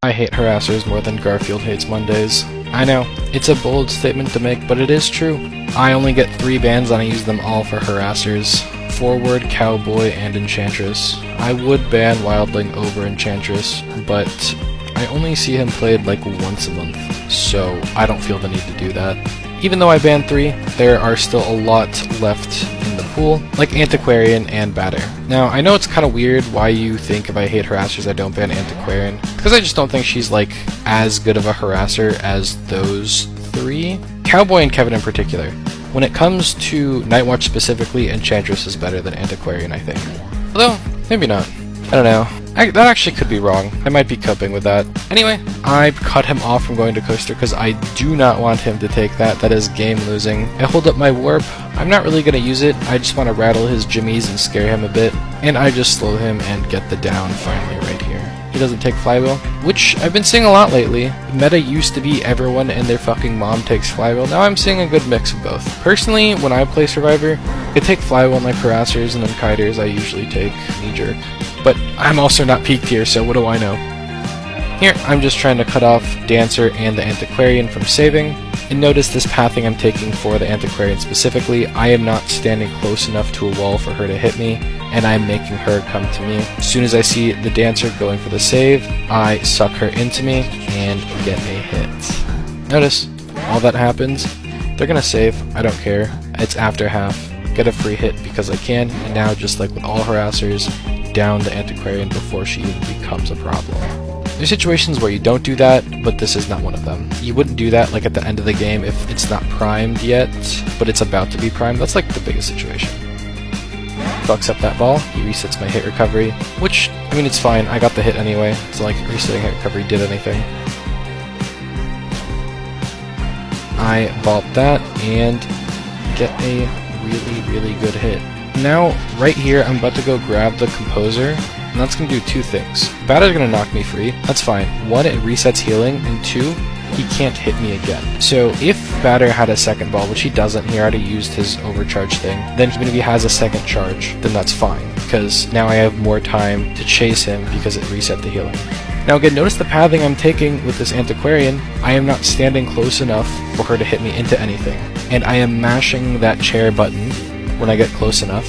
I hate harassers more than Garfield hates Mondays. I know, it's a bold statement to make, but it is true. I only get 3 bans and I use them all for harassers. Forward, Cowboy, and Enchantress. I would ban Wildling over Enchantress, but I I only see him played like once a month, so I don't feel the need to do that. Even though I banned 3, there are still a lot left in the pool, like Antiquarian and Batter. Now, I know it's kind of weird why you think if I hate harassers I don't ban Antiquarian, because I just don't think she's like as good of a harasser as those 3. Cowboy and Kevin in particular. When it comes to Nightwatch specifically, Enchantress is better than Antiquarian, I think. Although, maybe not. I don't know. That actually could be wrong. I might be coping with that. Anyway, I cut him off from going to Coaster because I do not want him to take that. That is game losing. I hold up my warp. I'm not really going to use it. I just want to rattle his jimmies and scare him a bit. And I just slow him and get the down finally right here. He doesn't take Flywheel, which I've been seeing a lot lately. Meta used to be everyone and their fucking mom takes Flywheel. Now I'm seeing a good mix of both. Personally, when I play Survivor, I take Flywheel like harassers, and then kiters I usually take Knee Jerk. But I'm also not peak tier, so what do I know? Here, I'm just trying to cut off Dancer and the Antiquarian from saving. And notice this pathing I'm taking for the Antiquarian specifically. I am not standing close enough to a wall for her to hit me, and I'm making her come to me. As soon as I see the Dancer going for the save, I suck her into me and get a hit. Notice, all that happens, they're gonna save, I don't care. It's after half. Get a free hit because I can, and now just like with all harassers, down the Antiquarian before she even becomes a problem. There's situations where you don't do that, but this is not one of them. You wouldn't do that like at the end of the game if it's not primed yet, but it's about to be primed. That's like the biggest situation. Fucks up that ball, he resets my hit recovery, which, I mean, it's fine, I got the hit anyway, so like resetting hit recovery did anything. I vault that and get a really good hit. Now, right here, I'm about to go grab the Composer, and that's going to do 2 things. Batter's going to knock me free, that's fine. 1, it resets healing, and 2, he can't hit me again. So if Batter had a second ball, which he doesn't, he already used his overcharge thing, then even if he has a second charge, then that's fine, because now I have more time to chase him because it reset the healing. Now again, notice the pathing I'm taking with this Antiquarian. I am not standing close enough for her to hit me into anything, and I am mashing that chair button when I get close enough,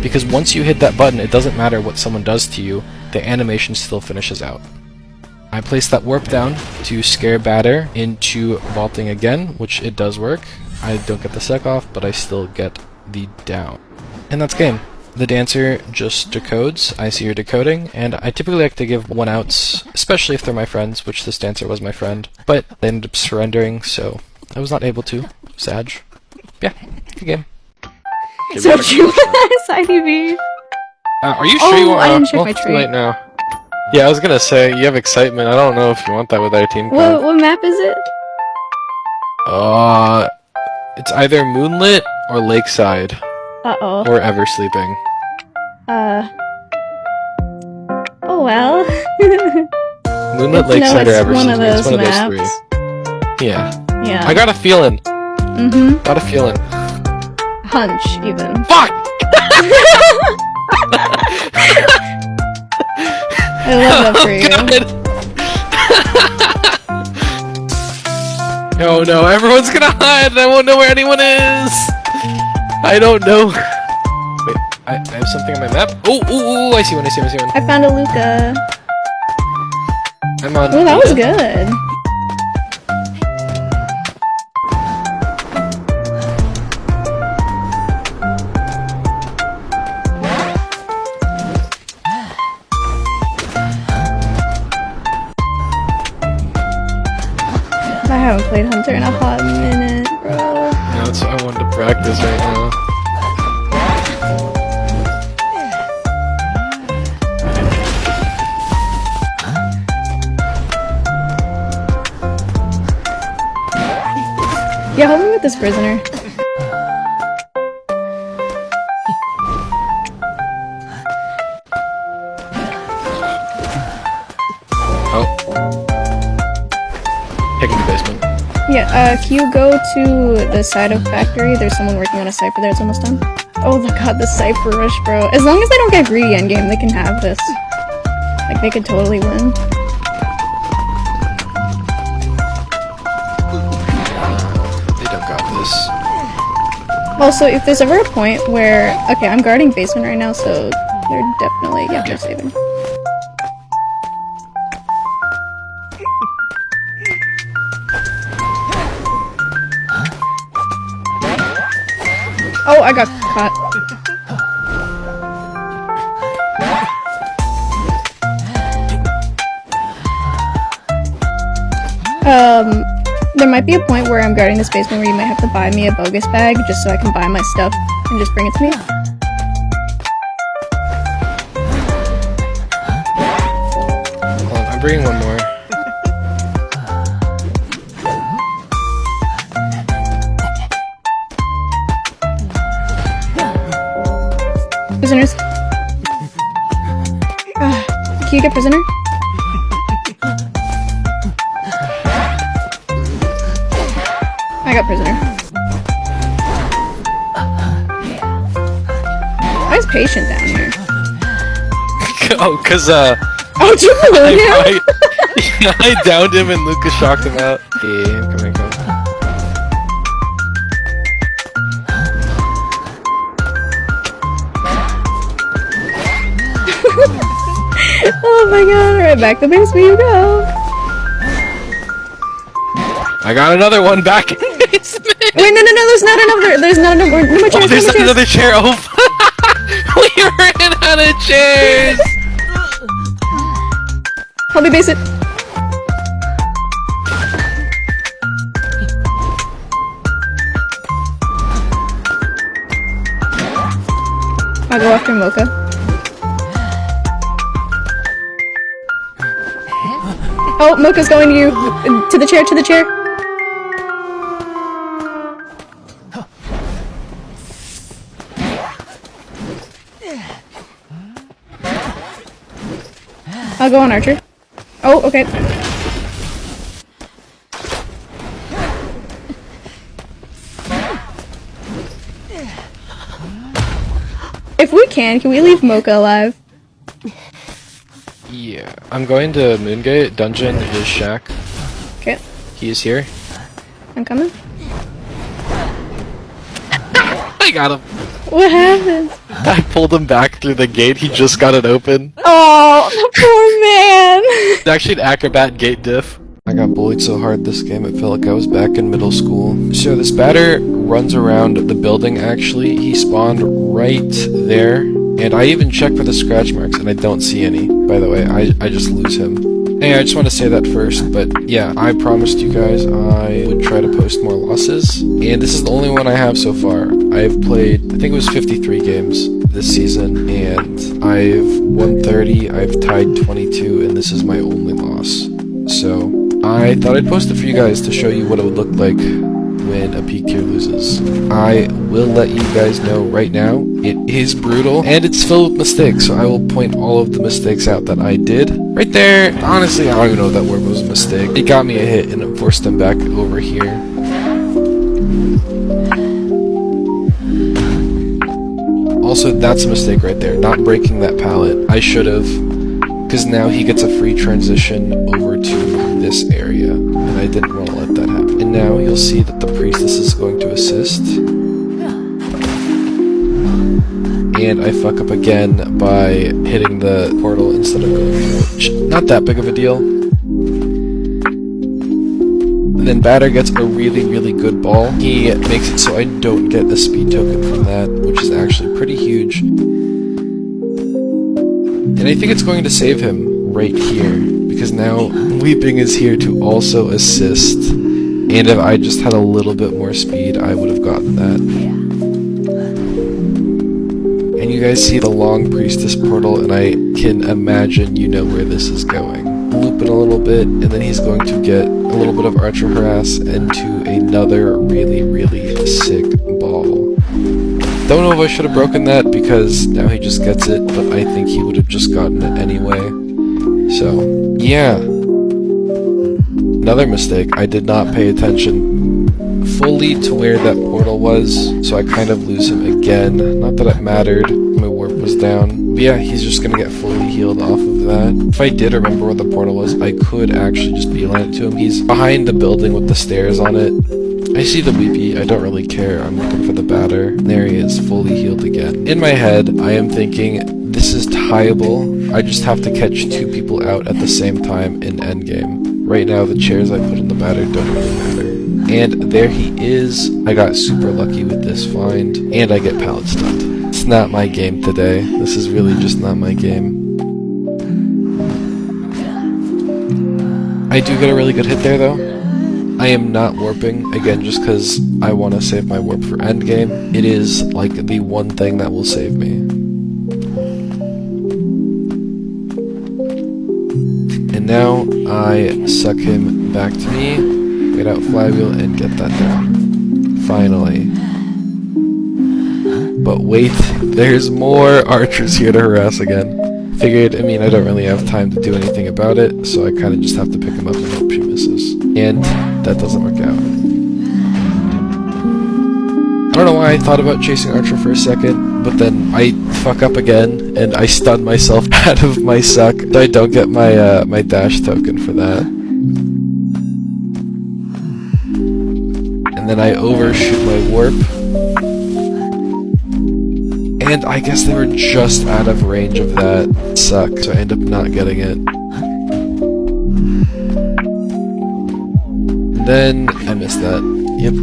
because once you hit that button, it doesn't matter what someone does to you, the animation still finishes out. I place that warp down to scare Batter into vaulting again, which it does work. I don't get the sec off, but I still get the down. And that's game. The Dancer just decodes, I see her decoding, and I typically like to give 1-outs, especially if they're my friends, which this Dancer was my friend, but they ended up surrendering, so I was not able to. Sag. Yeah, good game. So you IDV. Are you sure you want? I didn't check my it's too tree. late now. Yeah, I was gonna say you have excitement. I don't know if you want that with our team. What map is it? It's either Moonlit or Lakeside Uh-oh. or Ever Sleeping. Oh well. Moonlit, No, Lakeside, or it's Ever one of Sleeping. It's those one of maps. those 3. Yeah. Yeah. I got a feeling. Mm-hmm. Got a feeling. Hunch, even. Fuck! I love that for you. Oh no, everyone's gonna hide and I won't know where anyone is! I don't know. Wait, I have something on my map? Oh, I see one, I see one. I found a Luca. I'm on. Oh, that was Luca. good. I haven't played Hunter in a hot minute, bro. Yeah, that's what I wanted to practice right now. Yeah, help me with this prisoner. Oh. Picking the basement. Yeah, can you go to the side of factory? There's someone working on a cipher there, it's almost done. Oh my god, the cipher rush, bro. As long as they don't get greedy endgame, they can have this. Like, they could totally win. They don't got this. Also, if there's ever a point where... Okay, I'm guarding basement right now, so they're definitely... Yeah, they're saving. Oh, I got caught. There might be a point where I'm guarding this basement where you might have to buy me a bogus bag just so I can buy my stuff and just bring it to me. Hold on, I'm bringing one more. Prisoners. Can you get prisoner? I got prisoner. Why is patient down here? Oh, cause Oh, did you balloon him? I downed him and Lucas shocked him out. Hey, I'm coming, come. Oh my god, alright, back to base where you go. I got another one back in the basement. Wait, no, there's not another, no more chairs, Oh, there's no more chairs. another chair. Oh, we ran out of chairs. Help me base it. I'll go after Mocha. Oh, Mocha's going to you. To the chair, to the chair. I'll go on Archer. Oh, okay. If we can we leave Mocha alive? Yeah, I'm going to Moongate. Dungeon is Shack. Okay, He is here. I'm coming. I got him. What happened? I pulled him back through the gate. He just got it open. Oh, the poor man! It's actually an acrobat gate diff. I got bullied so hard this game it felt like I was back in middle school. So this batter runs around the building actually. He spawned right there. And I even checked for the scratch marks and I don't see any. By the way, I just lose him. Hey, I just want to say that first, but yeah, I promised you guys I would try to post more losses. And this is the only one I have so far. I've played, I think it was 53 games this season, and I've won 30, I've tied 22, and this is my only loss. So, I thought I'd post it for you guys to show you what it would look like when a peak tier loses. I will let you guys know right now, it is brutal, and it's filled with mistakes, so I will point all of the mistakes out that I did. Right there, honestly, I don't even know if that word was a mistake. It got me a hit, and it forced them back over here. Also, that's a mistake right there, not breaking that pallet. I should have, because now he gets a free transition over to this area, and I didn't want to let that happen. And now you'll see that the priestess is going to assist. And I fuck up again by hitting the portal instead of going through it. Not that big of a deal. Then Batter gets a really, really good ball. He makes it so I don't get a speed token from that, which is actually pretty huge. And I think it's going to save him right here, because now Weeping is here to also assist. And if I just had a little bit more speed, I would have gotten that. And you guys see the long priestess portal, and I can imagine you know where this is going. Loop it a little bit, and then he's going to get a little bit of archer harass into another really, really sick ball. Don't know if I should have broken that, because now he just gets it, but I think he would have just gotten it anyway. So, yeah. Another mistake, I did not pay attention fully to where that portal was, so I kind of lose him again. Not that it mattered, my warp was down. But yeah, he's just gonna get fully healed off of that. If I did remember where the portal was, I could actually just beeline it to him. He's behind the building with the stairs on it. I see the Weepy, I don't really care, I'm looking for the Batter. There he is, fully healed again. In my head, I am thinking, this is tieable. I just have to catch two people out at the same time in endgame. Right now, the chairs I put in the Batter don't really matter. And there he is. I got super lucky with this find, and I get pallet stunned. It's not my game today. This is really just not my game. I do get a really good hit there though. I am not warping, again just because I want to save my warp for endgame. It is like the one thing that will save me. And now I suck him back to me, get out flywheel, and get that down. Finally. But wait, there's more archers here to harass again. Figured, I mean, I don't really have time to do anything about it, so I kind of just have to pick him up and hope she misses. And that doesn't work out. I don't know why I thought about chasing Archer for a second, but then I fuck up again, and I stun myself out of my suck, so I don't get my, my dash token for that. And then I overshoot my warp. And I guess they were just out of range of that suck, so I end up not getting it. Then I missed that. Yep.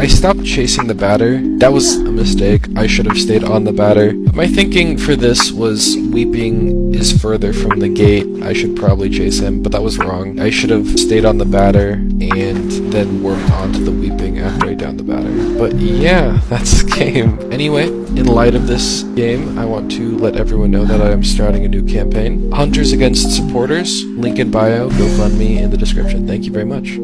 I stopped chasing the batter. That was a mistake. I should have stayed on the batter. My thinking for this was Weeping is further from the gate. I should probably chase him, but that was wrong. I should have stayed on the batter and then worked onto the Weeping after I downed the batter. But yeah, that's the game. Anyway, in light of this game, I want to let everyone know that I am starting a new campaign. Hunters Against Supporters, link in bio, GoFundMe in the description. Thank you very much.